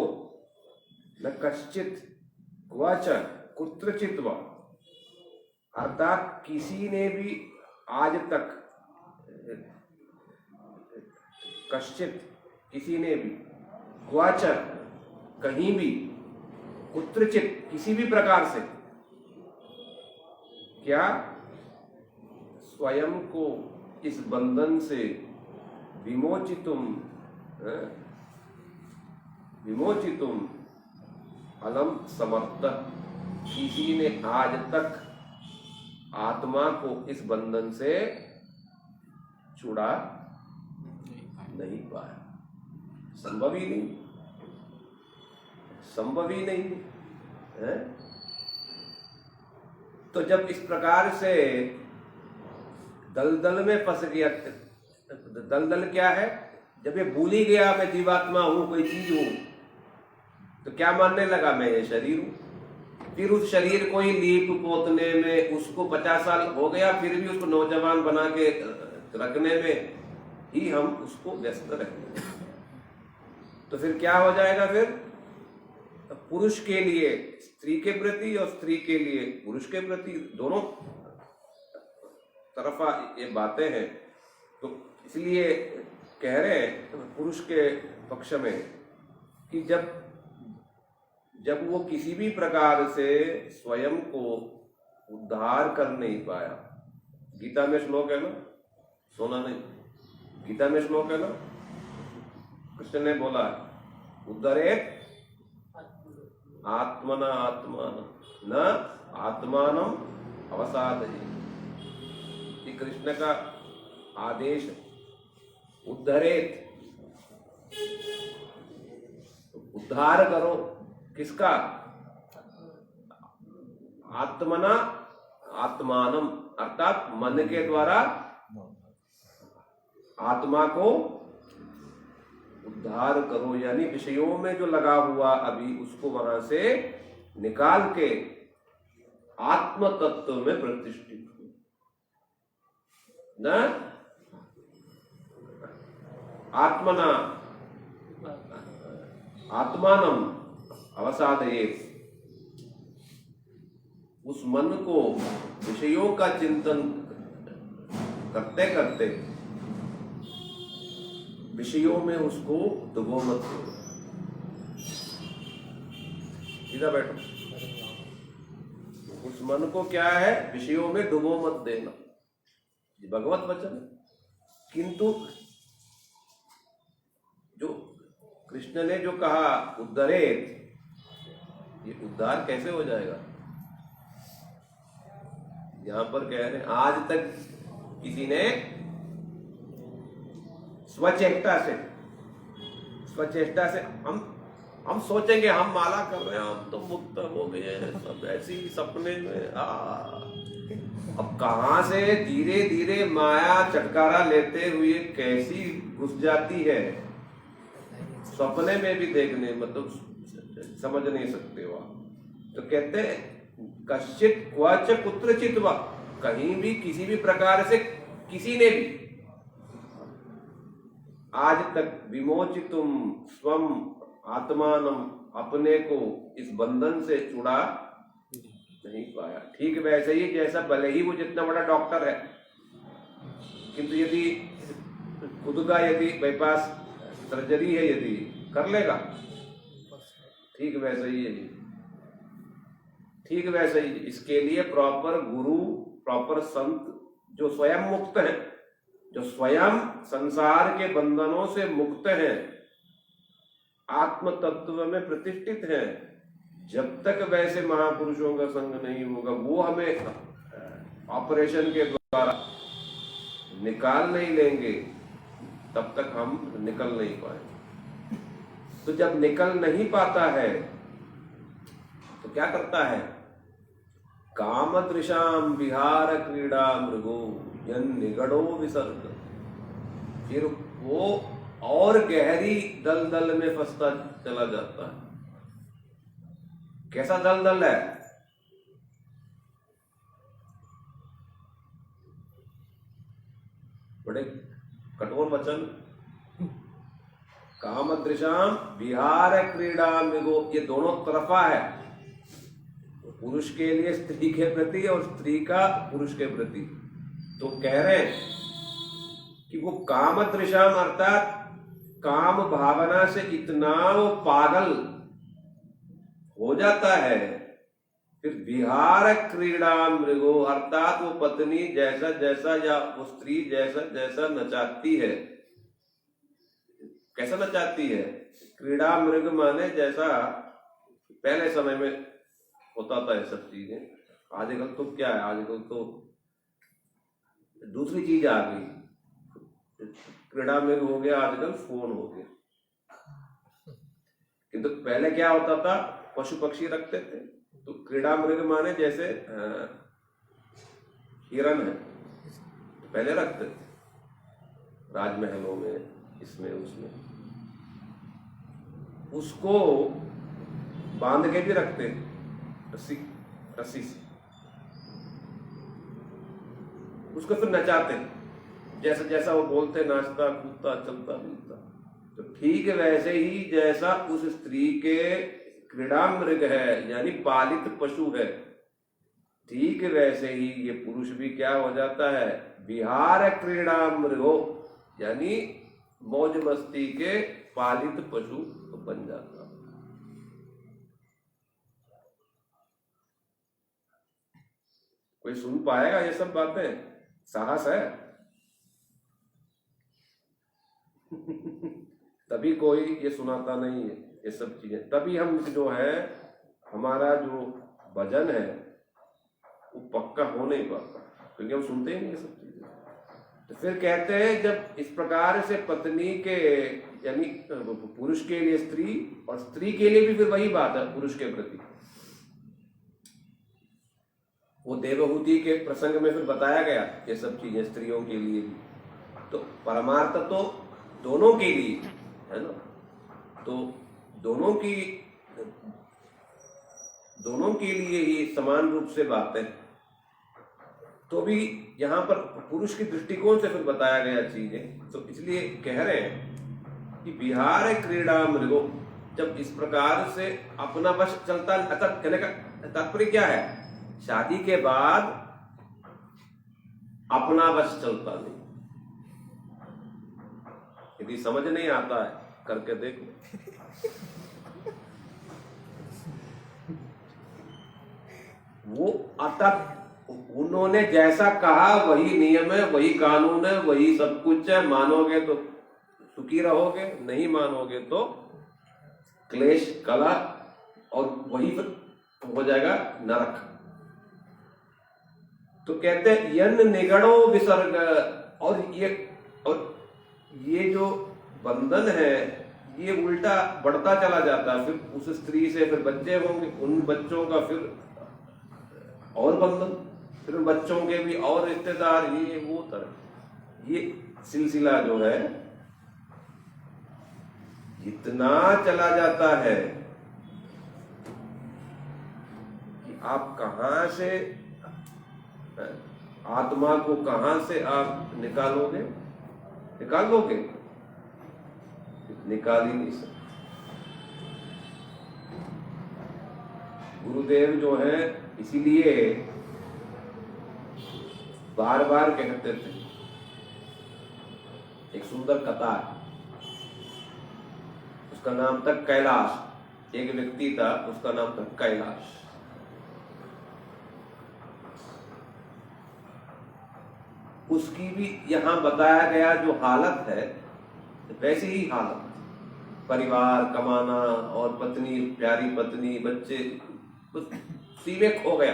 न कश्चित क्वचन कुत्रचित वा, अर्थात किसी ने भी आज तक, कश्चित किसी ने भी, क्वचन कहीं भी, कुत्रचित किसी भी प्रकार से, क्या स्वयं को इस बंधन से विमोचितुम अलम समर्थ, किसी ने आज तक आत्मा को इस बंधन से छुड़ा नहीं पाया। संभव ही नहीं, संभव ही नहीं है। तो जब इस प्रकार से दलदल में फंस गया, दलदल क्या है, जब ये भूल ही गया मैं जीवात्मा हूं, कोई चीज हूं, तो क्या मानने लगा मैं ये शरीर हूं। फिर उस शरीर को ही लीप पोतने में उसको 50 साल हो गया, फिर भी उसको नौजवान बना के रखने में ही हम उसको व्यस्त रखेंगे। तो फिर क्या हो जाएगा, फिर पुरुष के लिए स्त्री के प्रति और स्त्री के लिए पुरुष के प्रति, दोनों तरफा ये बातें हैं। तो इसलिए कह रहे हैं पुरुष के पक्ष में कि जब वो किसी भी प्रकार से स्वयं को उद्धार कर नहीं पाया, गीता में श्लोक है ना, सोना नहीं, गीता में श्लोक है ना, कृष्ण ने बोला उद्धरेत आत्मना आत्मान न आत्मानम अवसादयेत्। ये कृष्ण का आदेश है, उद्धरेत, उद्धार करो, किसका, आत्मना आत्मानम, अर्थात मन के द्वारा आत्मा को उद्धार करो, यानी विषयों में जो लगा हुआ अभी उसको वहां से निकाल के आत्म तत्व में प्रतिष्ठित हो न। आत्मना आत्मानम अवसादयेत्, उस मन को विषयों का चिंतन करते करते विषयों में उसको डुबो मत दो। सीधा बैठो, उस मन को क्या है, विषयों में डुबो मत देना, ये भगवत वचन है। किंतु जो कृष्ण ने जो कहा उद्धरेत, ये उद्धार कैसे हो जाएगा। यहां पर कह रहे हैं आज तक किसी ने स्वचेष्टा से हम सोचेंगे हम माला कर रहे हैं, हम तो मुक्त हो गए हैं, सब ऐसी सपने में अब कहां से धीरे धीरे माया चटकारा लेते हुए कैसी घुस जाती है, सपने में भी देखने मतलब समझ नहीं सकते हो आप। तो कहते हैं कश्चित क्वच कुत्रचित वा, कहीं भी किसी भी प्रकार से किसी ने भी आज तक विमोचितुम स्वम आत्मानम, अपने को इस बंधन से छुड़ा नहीं पाया। ठीक वैसे ही जैसा भले ही वो जितना बड़ा डॉक्टर है, किंतु यदि खुद का यदि बाईपास सर्जरी है यदि कर लेगा, ठीक वैसे ही है, ठीक वैसे ही। इसके लिए प्रॉपर गुरु, प्रॉपर संत जो स्वयं मुक्त हैं, जो स्वयं संसार के बंधनों से मुक्त हैं, आत्म तत्व में प्रतिष्ठित हैं, जब तक वैसे महापुरुषों का संग नहीं होगा, वो हमें ऑपरेशन के द्वारा निकाल नहीं लेंगे, तब तक हम निकल नहीं पाएंगे। तो जब निकल नहीं पाता है तो क्या करता है? कामदृशाम विहार क्रीड़ा मृगो यन निगड़ो विसर्ग। फिर वो और गहरी दलदल में फंसता चला जाता है। कैसा दलदल है? बड़े कठोर वचन। कामदृशाम विहार क्रीड़ा मृगो, ये दोनों तरफा है, पुरुष के लिए स्त्री के प्रति और स्त्री का पुरुष के प्रति। तो कह रहे हैं कि वो कामदृशाम अर्थात काम भावना से इतना वो पागल हो जाता है, फिर विहार क्रीड़ा मृगो अर्थात वो पत्नी जैसा जैसा या वो स्त्री जैसा जैसा नचाती है। कैसा नचाती है? क्रीड़ा मृग माने जैसा पहले समय में होता था ये सब चीजें। आजकल तो क्या है, आजकल तो दूसरी चीज आ गई। क्रीड़ा मृग हो गया आजकल फोन हो गया। किंतु पहले क्या होता था, पशु पक्षी रखते थे, तो क्रीड़ा मृग माने जैसे हिरन है, पहले रखते थे राजमहलों में, इसमें उसमें। उसको बांध के भी रखते रस्सी से, उसको फिर नचाते, जैसा जैसा वो बोलते, नाचता कूदता चलता मिलता। तो ठीक वैसे ही जैसा उस स्त्री के क्रीड़ा मृग है यानी पालित पशु है, ठीक वैसे ही ये पुरुष भी क्या हो जाता है? विहार क्रीड़ा मृगो यानी मौज मस्ती के पालित पशु बन जाता। कोई सुन पाएगा ये सब बातें? साहस है? तभी कोई ये सुनाता नहीं है ये सब चीजें। तभी हम जो है, हमारा जो भजन है वो पक्का हो नहीं पाता, क्योंकि हम सुनते ही नहीं ये सब चीजें। तो फिर कहते हैं जब इस प्रकार से पत्नी के यानी पुरुष के लिए स्त्री और स्त्री के लिए भी फिर वही बात है पुरुष के प्रति। वो देवहूति के प्रसंग में फिर बताया गया ये सब चीजें स्त्रियों के लिए भी। तो परमार्थ तो दोनों के लिए है ना, तो दोनों के लिए ही समान रूप से बातें। तो भी यहाँ पर पुरुष की दृष्टिकोण से फिर बताया गया चीजें। तो इसलिए कह रहे हैं कि विहार क्रीड़ा मृगो, जब इस प्रकार से अपना वश चलता, कहने का तात्पर्य क्या है? शादी के बाद अपना वश चलता नहीं। यदि समझ नहीं आता है करके देखो। वो अतः उन्होंने जैसा कहा वही नियम है, वही कानून है, वही सब कुछ है। मानोगे तो सुखी रहोगे, नहीं मानोगे तो क्लेश कला और वही फिर हो जाएगा नरक। तो कहते हैं यन निगड़ो विसर्ग, और ये जो बंधन है ये उल्टा बढ़ता चला जाता है। फिर उस स्त्री से फिर बच्चे होंगे, उन बच्चों का फिर और बंधन, फिर बच्चों के भी और रिश्तेदार, ये वो तरह, ये सिलसिला जो है इतना चला जाता है कि आप कहां से आत्मा को कहां से आप निकालोगे? निकाल ही नहीं सकते। गुरुदेव जो है इसीलिए बार बार कहते थे, एक सुंदर कथा है, उसका नाम था कैलाश। एक व्यक्ति था, उसका नाम था कैलाश। उसकी भी यहां बताया गया जो हालत है वैसी ही हालत, परिवार, कमाना और पत्नी, प्यारी पत्नी, बच्चे, बस सीधे खो गया।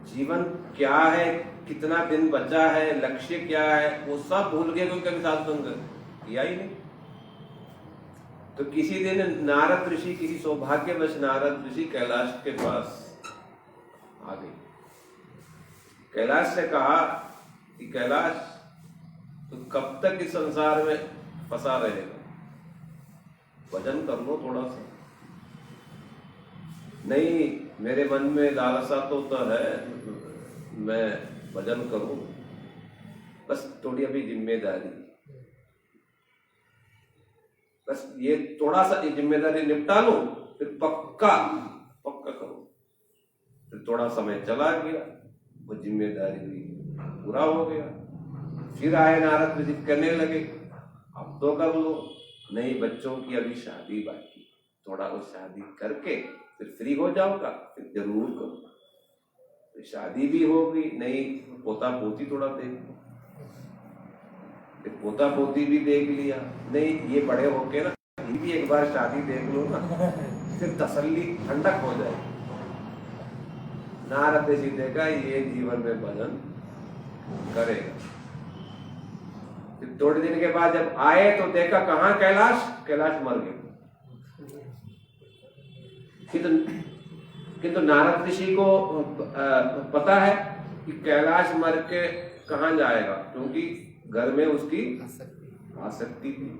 जीवन क्या है, कितना दिन बचा है, लक्ष्य क्या है, वो सब भूल गए, कोई कभी साधुसंग किया ही नहीं। तो किसी दिन नारद ऋषि, किसी सौभाग्यवश नारद ऋषि कैलाश के पास आ गए। कैलाश से कहा कि कैलाश, तो कब तक इस संसार में फंसा रहेगा, भजन कर लो थोड़ा सा। नहीं, मेरे मन में लालसा तो है, मैं भजन करूं, बस थोड़ी अभी जिम्मेदारी, बस ये थोड़ा सा जिम्मेदारी निपटा लो, फिर पक्का करो। फिर थोड़ा समय चला गया, वो जिम्मेदारी भी पूरा हो गया। फिर आए नारद ऋषि, करने लगे, अब तो कर लो। नहीं, बच्चों की अभी शादी बाकी, थोड़ा वो शादी करके फिर फ्री हो जाओगा, फिर जरूर करो। फिर शादी भी होगी, नहीं पोता पोती थोड़ा देख लो, फिर पोता पोती भी देख लिया, नहीं ये बड़े होके ना ये भी एक बार शादी देख लो ना, फिर तसल्ली, ठंडक हो जाए। नारद ऋषि देखा ये जीवन में भजन करेगा। फिर थोड़े दिन के बाद जब आए तो देखा कहाँ कैलाश मर गया। किंतु नारद ऋषि को पता है कि कैलाश मर के कहाँ जाएगा, क्योंकि घर में उसकी आसक्ति थी।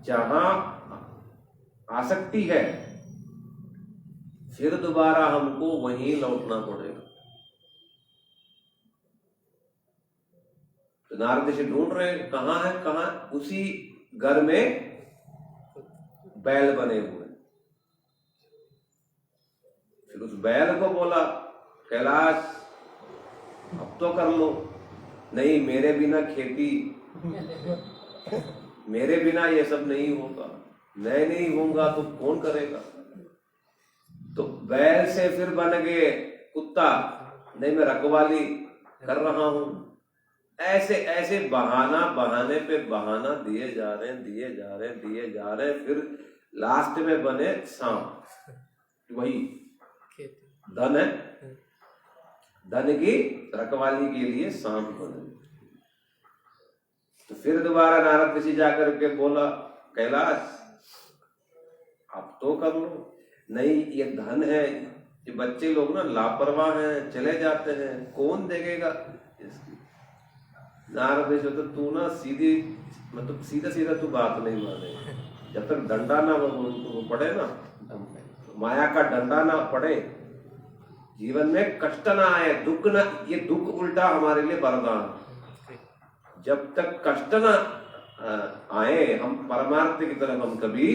जहां आसक्ति है फिर दोबारा हमको वहीं लौटना पड़ेगा। तो नारद ऋषि ढूंढ रहे हैं कहाँ, उसी घर में बैल बने हुए। फिर उस बैल को बोला, कैलाश अब तो कर लो। नहीं, मेरे बिना खेती, मेरे बिना ये सब नहीं होगा, मैं नहीं होऊंगा तो कौन करेगा। तो बैल से फिर बन गए कुत्ता, नहीं मैं रखवाली कर रहा हूं। ऐसे ऐसे बहाने पे बहाना दिए जा रहे, फिर लास्ट में बने सांप। वही धन है, धन की रखवाली के लिए सांप बने। तो फिर दोबारा नारद ऋषि जाकर के बोला, कैलाश अब तो कर लो। नहीं, ये धन है, ये बच्चे लोग ना लापरवाह हैं, चले जाते हैं, कौन देखेगा इसकी। नारद ऋषि तो तू ना सीधा तू बात नहीं माने। जब तक डंडा ना वो पड़े ना, माया का डंडा ना पड़े, जीवन में कष्ट ना आए, दुख ना, ये दुख उल्टा हमारे लिए वरदान। जब तक कष्ट ना आए, हम परमार्थ की तरफ हम कभी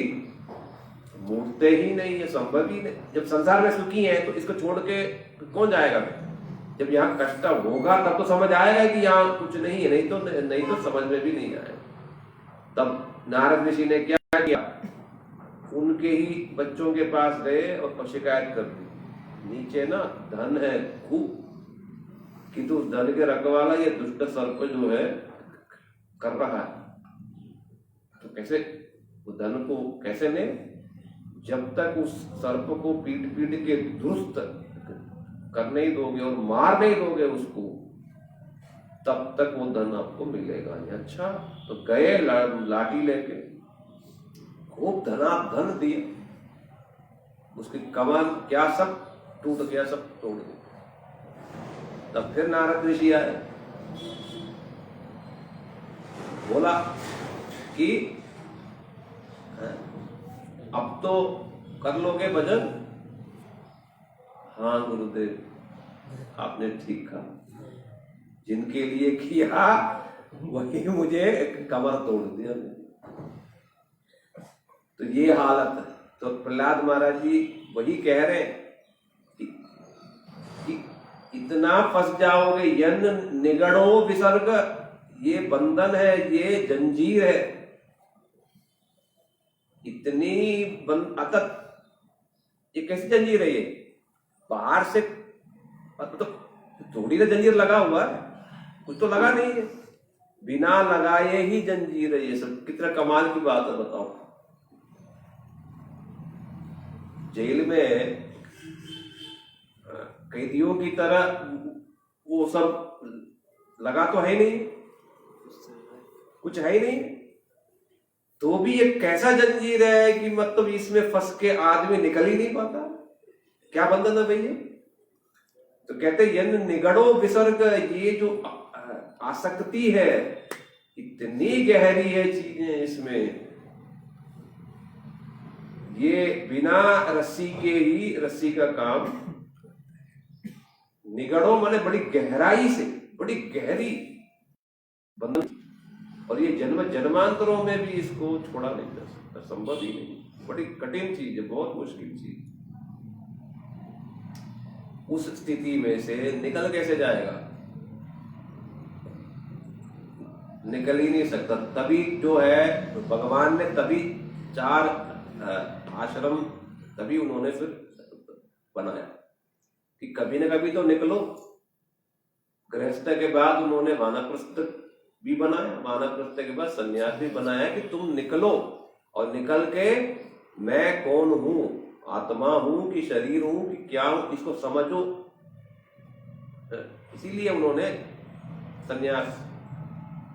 मुड़ते ही नहीं, है संभव ही नहीं। जब संसार में सुखी है तो इसको छोड़ के कौन जाएगा। जब यहाँ कष्ट होगा तब तो समझ आएगा कि यहाँ कुछ नहीं है, नहीं तो समझ में भी नहीं आएगा। तब नारद ऋषि ने क्या किया, उनके ही बच्चों के पास गए और शिकायत कर दी, नीचे ना धन है खूब, किंतु उस धन के रखवाला ये दुष्ट सर्प जो है कर रहा है। तो कैसे वो धन को कैसे ले, जब तक उस सर्प को पीट के दुरुस्त कर नहीं दोगे और मार नहीं दोगे उसको, तब तक वो धन आपको मिलेगा नहीं। अच्छा, तो गए लाठी लेके, खूब धन दिए, उसकी कमान क्या सब टूट गया, सब तोड़ गया। तब फिर नारद ऋषि आए, बोला कि अब तो कर लोगे भजन। हाँ गुरुदेव, आपने ठीक कहा, जिनके लिए किया वही मुझे कमर तोड़ दिया। तो ये हालत है। तो प्रहलाद महाराज जी वही कह रहे हैं कि इतना फंस जाओगे, यन निगड़ो विसर्ग, ये बंधन है, ये जंजीर है, इतनी अतत, ये कैसी जंजीर है ये? बाहर से मतलब थोड़ी ना जंजीर लगा हुआ है, कुछ तो लगा नहीं है, बिना लगाए ही जंजीर है। ये सब कितना कमाल की बात है, बताओ। जेल में कैदियों की तरह वो सब लगा तो है नहीं, कुछ है ही नहीं, तो भी ये कैसा जंजीर है कि मतलब इसमें फंस के आदमी निकल ही नहीं पाता। क्या बंधन है भैया? तो कहते यन निगड़ो विसर्ग, ये जो आसक्ति है इतनी गहरी है चीजें इसमें, ये बिना रस्सी के ही रस्सी का काम। निगड़ो माने बड़ी गहराई से, बड़ी गहरी बंधन, और ये जन्म जन्मांतरों में भी इसको छोड़ा नहीं जा सकता, संभव ही नहीं। बड़ी कठिन चीज है, बहुत मुश्किल चीज। उस स्थिति में से निकल कैसे जाएगा? निकल ही नहीं सकता। तभी जो है भगवान ने तभी 4 आश्रम तभी उन्होंने फिर बनाया कि कभी ना कभी तो निकलो। गृहस्थ के बाद उन्होंने वानप्रस्थ भी बनाया, वानप्रस्थ के बाद सन्यास भी बनाया कि तुम निकलो और निकल के मैं कौन हूं, आत्मा हूं कि शरीर हूं कि क्या हूं, इसको समझो। इसीलिए उन्होंने सन्यास,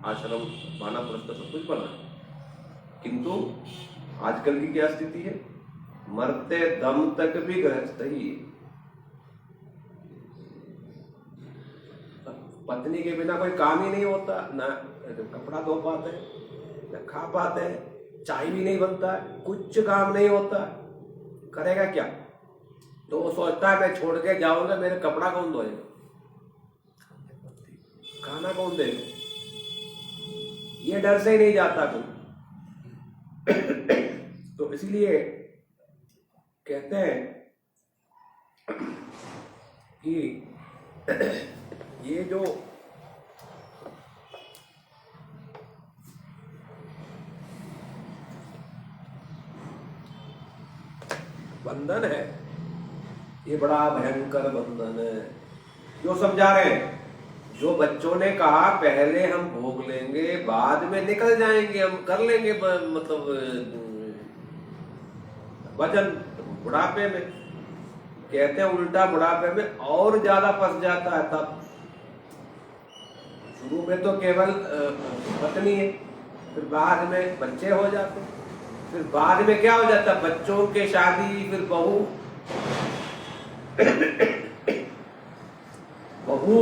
आश्रम, वानप्रस्थ सब कुछ बनाया। किंतु आजकल की क्या स्थिति है? मरते दम तक भी गृहस्थ ही है। पत्नी के बिना कोई काम ही नहीं होता, ना कपड़ा धो पाते, ना खा पाते, चाय भी नहीं बनता, कुछ काम नहीं होता, करेगा क्या? तो वो सोचता है मैं छोड़ के जाऊंगा, मेरे कपड़ा कौन धोएगा, खाना कौन देगा? ये डर से ही नहीं जाता कोई। तो इसलिए कहते हैं कि ये जो बंधन है, ये बड़ा भयंकर बंधन है। जो समझा रहे हैं, जो बच्चों ने कहा पहले हम भोग लेंगे बाद में निकल जाएंगे, हम कर लेंगे मतलब वजन बुढ़ापे में, कहते हैं उल्टा बुढ़ापे में और ज्यादा फंस जाता है। तब शुरू में तो केवल पत्नी है, फिर बाद में बच्चे हो जाते, फिर बाद में क्या हो जाता है? बच्चों के शादी, फिर बहू बहू,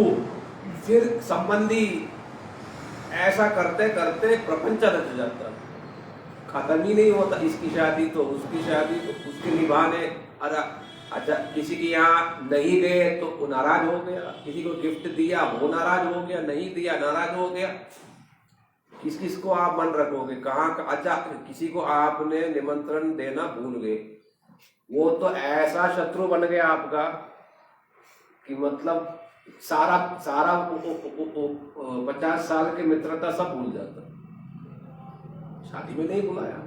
फिर संबंधी, ऐसा करते करते प्रपंच रच जाता है, खत्म ही नहीं होता। इसकी शादी तो उसकी शादी तो उसके निभाने, अरे अच्छा किसी के यहाँ नहीं गए तो वो नाराज हो गया, किसी को गिफ्ट दिया वो नाराज हो गया, नहीं दिया नाराज हो गया। किस किस को आप मन रखोगे, कहाँ का? अच्छा किसी को आपने निमंत्रण देना भूल गए, वो तो ऐसा शत्रु बन गया आपका कि मतलब सारा 50 साल की मित्रता सब भूल जाता, शादी में नहीं बुलाया।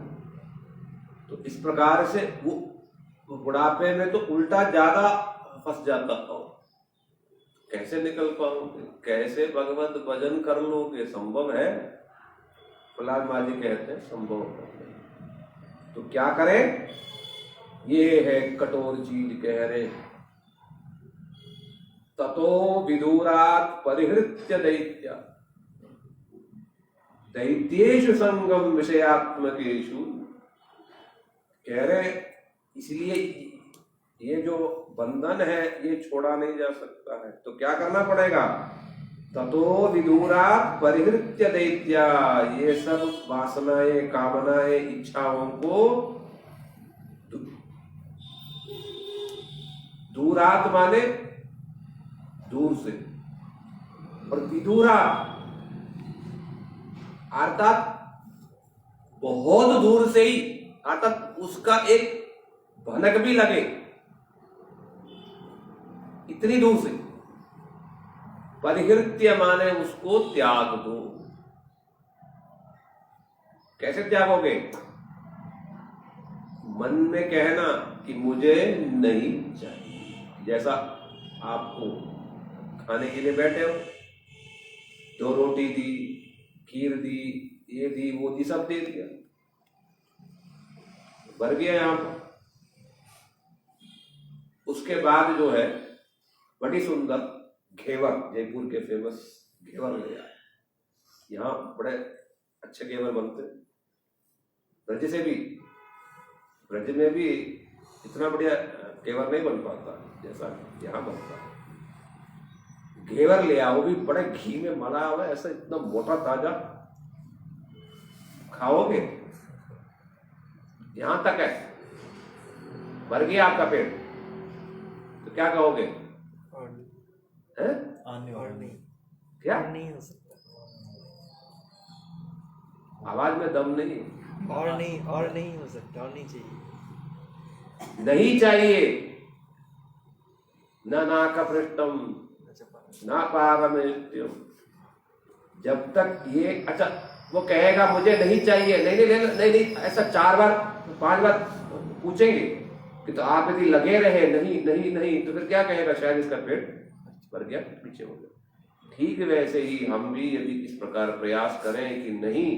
तो इस प्रकार से वो बुढ़ापे में तो उल्टा ज्यादा फंस जाता हो। कैसे निकल पाओगे, कैसे भगवत भजन कर लोगे? संभव है? प्रहलाद महाराज जी कहते हैं संभव नहीं। तो क्या करें? ये है कठोर चीज कह रहे। ततो विदुरात् परिहृत्य दैत्य दैत्येषु संगम विषयात्मकेषु, कह रहे इसलिए ये जो बंधन है ये छोड़ा नहीं जा सकता है। तो क्या करना पड़ेगा? ततो विदुरात् परिहृत्य दैत्या, ये सब वासनाएं, कामनाएं, इच्छाओं को दूरात माने दूर से, और विदुरा अर्थात बहुत दूर से ही, अर्थात उसका एक भनक भी लगे इतनी दूर से। परिहृत्य माने उसको त्याग दो। कैसे त्यागोगे? मन में कहना कि मुझे नहीं चाहिए। जैसा आपको खाने के लिए बैठे हो, 2 रोटी दी, खीर दी, ये दी, वो दी, सब दे दिया, भर गया यहाँ पर। उसके बाद जो है बड़ी सुंदर घेवर, जयपुर के फेमस घेवर ले आए। यहाँ बड़े अच्छे घेवर बनते, ब्रज से भी, ब्रज में भी इतना बढ़िया घेवर नहीं बन पाता जैसा यहाँ बनता है। घेवर ले आओ, भी बड़े घी में मला हुआ, ऐसा इतना मोटा ताजा, खाओगे यहां तक है, भर गया आपका पेट, तो क्या कहोगे? और है? और नहीं, क्या और नहीं हो सकता, आवाज में दम नहीं, और नहीं हो सकता, और नहीं चाहिए, नहीं चाहिए। न नाकपृष्टम ना पारमेत्यम। जब तक ये, अच्छा वो कहेगा मुझे नहीं चाहिए, नहीं नहीं नहीं नहीं, ऐसा 4 बार 5 बार पूछेंगे कि तो आप यदि लगे रहे नहीं नहीं नहीं, तो फिर क्या कहेगा? शायद इसका पेट भर गया, पीछे हो गया। ठीक वैसे ही हम भी यदि इस प्रकार प्रयास करें कि नहीं,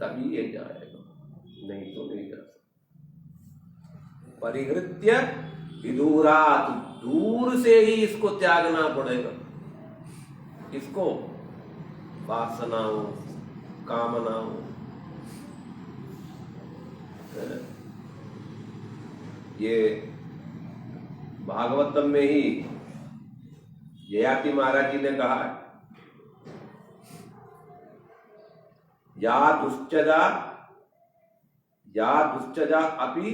तभी ये जाएगा, नहीं तो नहीं जा सकता। परिहृत्य विदूरात्, दूर से ही इसको त्यागना पड़ेगा। इसको वासनाओं, कामनाओं, ये भागवतम में ही ययाति महाराज जी ने कहा है, या दुश्चजा अपि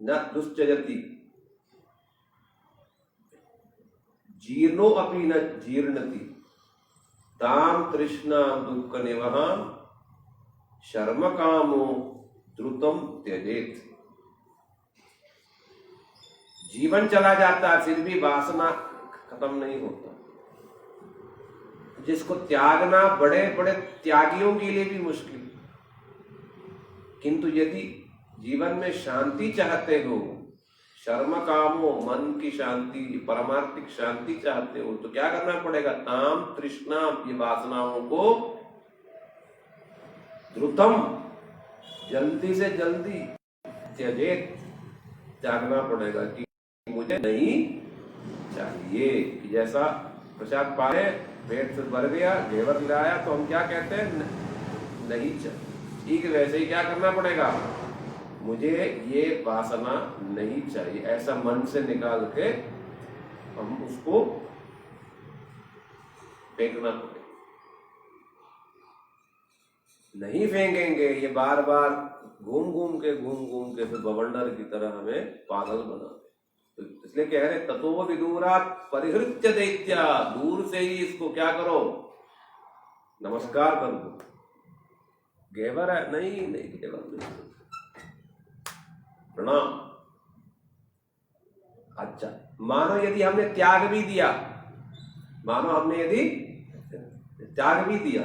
न दुश्चजति, जीर्णो अपि न जीर्णति, ताम तृष्णाम दुःख निवहाम शर्म कामो द्रुतम त्यजेत। जीवन चला जाता है फिर भी वासना खत्म नहीं होता। जिसको त्यागना बड़े बड़े त्यागियों के लिए भी मुश्किल, किंतु यदि जीवन में शांति चाहते हो, शर्म कामो, मन की शांति, परमार्थिक शांति चाहते हो, तो क्या करना पड़ेगा? ताम तृष्णाम, ये वासनाओं को द्रुतम, जल्दी से जल्दी त्यजेत, त्यागना पड़ेगा कि मुझे नहीं चाहिए। जैसा प्रसाद पाए, पेट से भर गया, घेवर लाया, तो हम क्या कहते हैं? नहीं चाहिए। ठीक वैसे ही क्या करना पड़ेगा? मुझे ये वासना नहीं चाहिए, ऐसा मन से निकाल के हम उसको फेंकना पड़ेगा। नहीं फेंकेंगे, ये बार बार घूम घूम के फिर बवंडर की तरह हमें पागल बना दे। तो इसलिए कह रहे ततो विदूरात् परिहृत्य दैत्या, दूर से ही इसको क्या करो? नमस्कार कर दो। घेवर है? नहीं नहीं, घेवर नहीं, प्रणाम। अच्छा, मानो यदि हमने त्याग भी दिया, मानो हमने यदि त्याग भी दिया,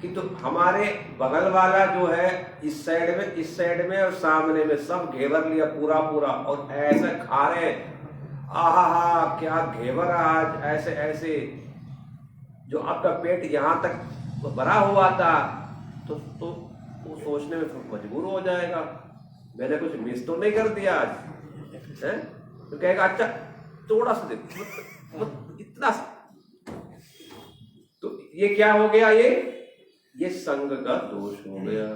किंतु हमारे बगल वाला जो है इस साइड में और सामने में सब घेवर लिया पूरा पूरा, और ऐसे खा रहे, आहा क्या घेवर आज, ऐसे ऐसे, जो आपका पेट यहां तक भरा हुआ था, तो वो सोचने में मजबूर हो जाएगा, मैंने कुछ मिस तो नहीं कर दिया आज, है? तो कहेगा अच्छा थोड़ा सा दे, इतना सा। तो ये क्या हो गया? ये संग का दोष हो गया।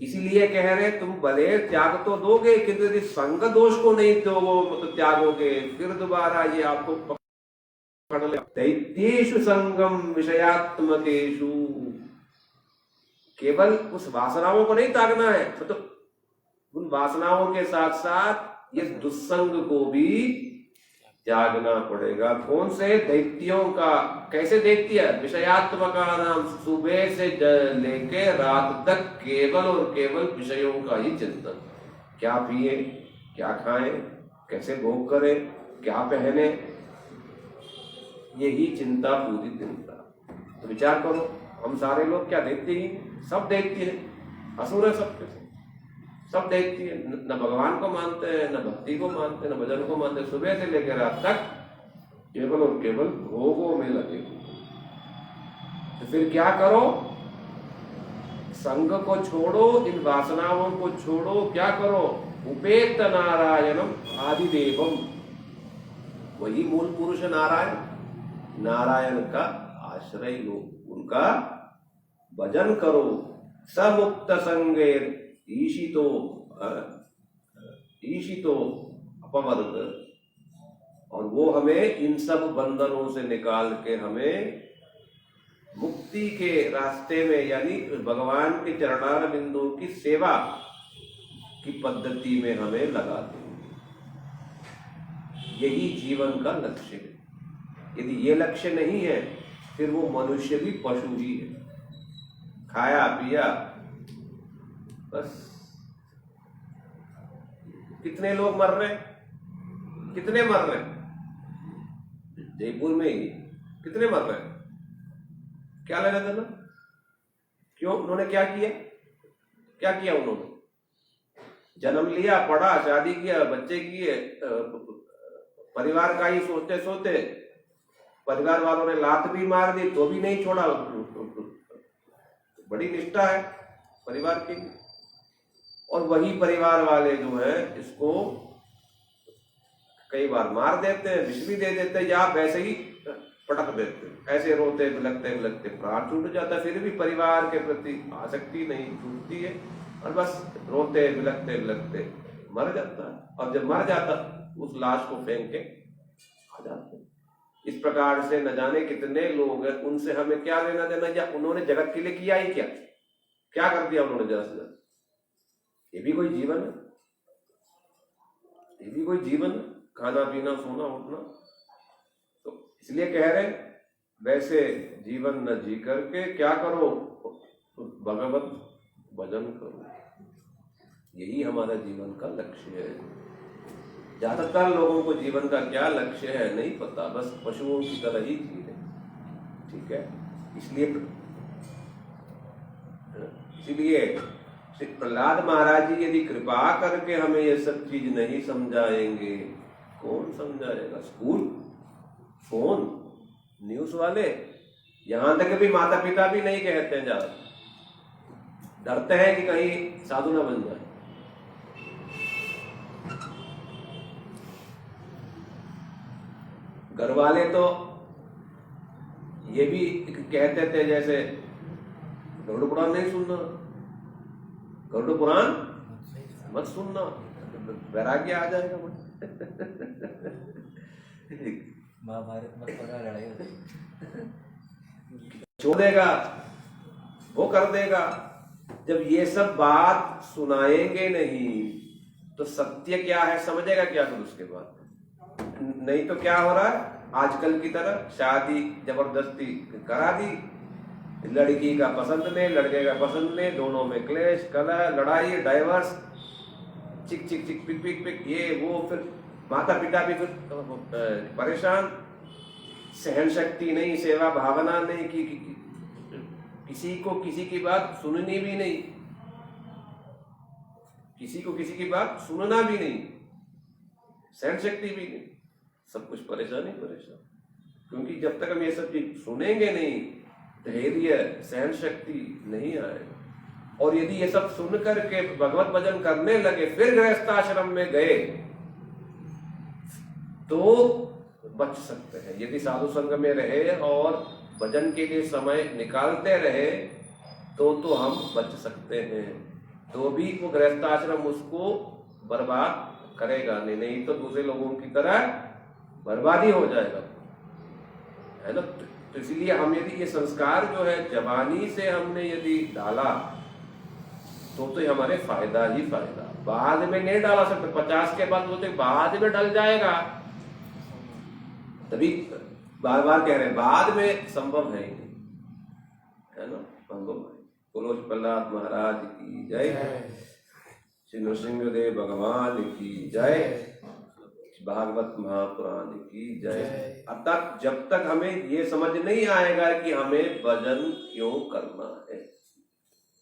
इसीलिए कह रहे तुम भले त्याग तो दोगे, किंतु यदि संग दोष को नहीं तो त्यागोगे, फिर दोबारा ये आपको पकड़ ले। दैत्येषु संगम विषयात्मकेषु, केवल उस वासनाओं को नहीं त्यागना है, तो उन वासनाओं के साथ साथ ये दुस्संग को भी त्यागना पड़ेगा। कौन से? दैत्यों का। कैसे दैत्य? विषयात्मका नाम, सुबह से लेके रात तक केवल और केवल विषयों का ही चिंतन। क्या पिए, क्या खाएं, कैसे भोग करें, क्या पहने, यही चिंता पूरी दिन का। तो विचार करो, हम सारे लोग क्या दैत्य ही? सब दैत्य हैं, असुर है सबके सब। सब देखती है, न भगवान को मानते हैं, न भक्ति को मानते हैं, न भजन को मानते हैं, सुबह से लेकर रात तक केवल और केवल भोगों में लगे। तो फिर क्या करो? संग को छोड़ो, इन वासनाओं को छोड़ो, क्या करो? उपेत नारायणम आदिदेवम, वही मूल पुरुष नारायण, नारायण का आश्रय लो, उनका भजन करो। समुक्त संगे ईशितो अपवर्ग, और वो हमें इन सब बंधनों से निकाल के हमें मुक्ति के रास्ते में, यानी भगवान के चरणार बिंदु की सेवा की पद्धति में हमें लगा दे। यही जीवन का लक्ष्य है। यदि ये लक्ष्य नहीं है फिर वो मनुष्य भी पशु ही है, खाया पिया बस। कितने लोग मर रहे, कितने मर रहे, जयपुर में ही कितने मर रहे, क्या लगा था ना? क्यों? उन्होंने क्या किया? क्या किया उन्होंने? जन्म लिया, पढ़ा, शादी किया, बच्चे किए, परिवार का ही सोचते सोचते परिवार वालों ने लात भी मार दी तो भी नहीं छोड़ा। बड़ी निष्ठा है परिवार की। और वही परिवार वाले जो है इसको कई बार मार देते हैं, विष भी दे देते हैं, या वैसे ही पटक देते हैं। ऐसे रोते बिलखते बिलखते प्राण छूट जाता है, फिर भी परिवार के प्रति आसक्ति नहीं छूटती है, और बस रोते बिलखते बिलखते मर जाता है। और जब मर जाता उस लाश को फेंक के आ जाते हैं। इस प्रकार से न जाने कितने लोग हैं, उनसे हमें क्या लेना देना? या उन्होंने जगत के लिए किया ही क्या? क्या कर दिया उन्होंने जरा से? ये भी कोई जीवन है? ये भी कोई जीवन है? खाना पीना सोना उठना। तो इसलिए कह रहे वैसे जीवन न जी करके क्या करो? भगवत भजन करो। यही हमारा जीवन का लक्ष्य है। ज्यादातर लोगों को जीवन का क्या लक्ष्य है नहीं पता, बस पशुओं की तरह ही जी रहे। ठीक है, इसलिए श्री प्रहलाद महाराज जी यदि कृपा करके हमें ये सब चीज नहीं समझाएंगे, कौन समझाएगा? स्कूल, फोन, न्यूज वाले, यहां तक भी माता पिता भी नहीं कहते हैं, ज्यादा डरते हैं कि कहीं साधु ना बन जाए। घर वाले तो ये भी कहते थे जैसे गरुड़ पुराण नहीं सुनना, गरुड़ पुराण मत सुनना, वैराग्य आ जाएगा। महाभारत में थोड़ा लड़ाई होती, छोड़ देगा, वो कर देगा। जब ये सब बात सुनाएंगे नहीं तो सत्य क्या है समझेगा क्या? फिर उसके बाद नहीं तो क्या हो रहा है? आजकल की तरह शादी जबरदस्ती करा दी, लड़की का पसंद नहीं, लड़के का पसंद नहीं, दोनों में क्लेश, कलह, लड़ाई, डाइवर्स, चिक चिक चिक पिक पिक पिक, ये वो। फिर माता पिता भी फिर परेशान, सहन शक्ति नहीं, सेवा भावना नहीं, कि किसी को किसी की बात सुननी भी नहीं, किसी को किसी की बात सुनना भी नहीं, सहन शक्ति भी नहीं, सब कुछ परेशान ही परेशान। क्योंकि जब तक हम ये सब चीज सुनेंगे नहीं, धैर्य सहन शक्ति नहीं आएगा। और यदि ये सब सुन करके भगवत भजन करने लगे, फिर गृहस्थाश्रम में गए तो बच सकते हैं। यदि साधु संग में रहे और भजन के लिए समय निकालते रहे तो हम बच सकते हैं। तो भी वो गृहस्थाश्रम उसको बर्बाद करेगा नहीं तो दूसरे लोगों की तरह बर्बादी हो जाएगा, है ना। तो इसलिए हम यदि ये संस्कार जो है जवानी से हमने यदि डाला तो हमारे फायदा ही फायदा। बाद में नहीं डाला सकते, 50 के बाद बोलते बाद में डल जाएगा, तभी बार बार कह रहे हैं बाद में संभव है ही नहीं, है ना। संभव है। बोलो प्रहलाद महाराज की जय, श्री नृसिंहदेव भगवान की जय, भागवत महापुराण की जय। अब तक जब तक हमें ये समझ नहीं आएगा कि हमें भजन क्यों करना है,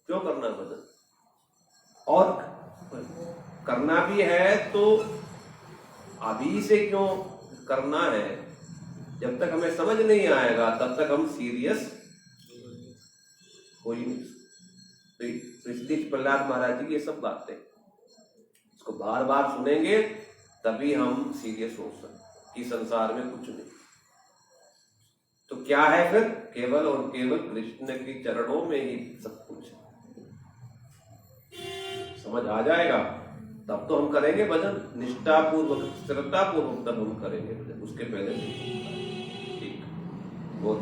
क्यों करना है भजन, और करना भी है तो अभी से क्यों करना है, जब तक हमें समझ नहीं आएगा तब तक हम सीरियस हो ही नहीं सकते। तो इसलिए प्रहलाद महाराज जी की ये सब बातें इसको बार बार सुनेंगे तभी हम सीरियस हो सकते कि संसार में कुछ नहीं। तो क्या है फिर, केवल और केवल कृष्ण के चरणों में ही सब कुछ है। समझ आ जाएगा तब तो हम करेंगे भजन, निष्ठापूर्वक श्रद्धापूर्वक तब हम करेंगे भजन, उसके पहले नहीं। ठीक, बहुत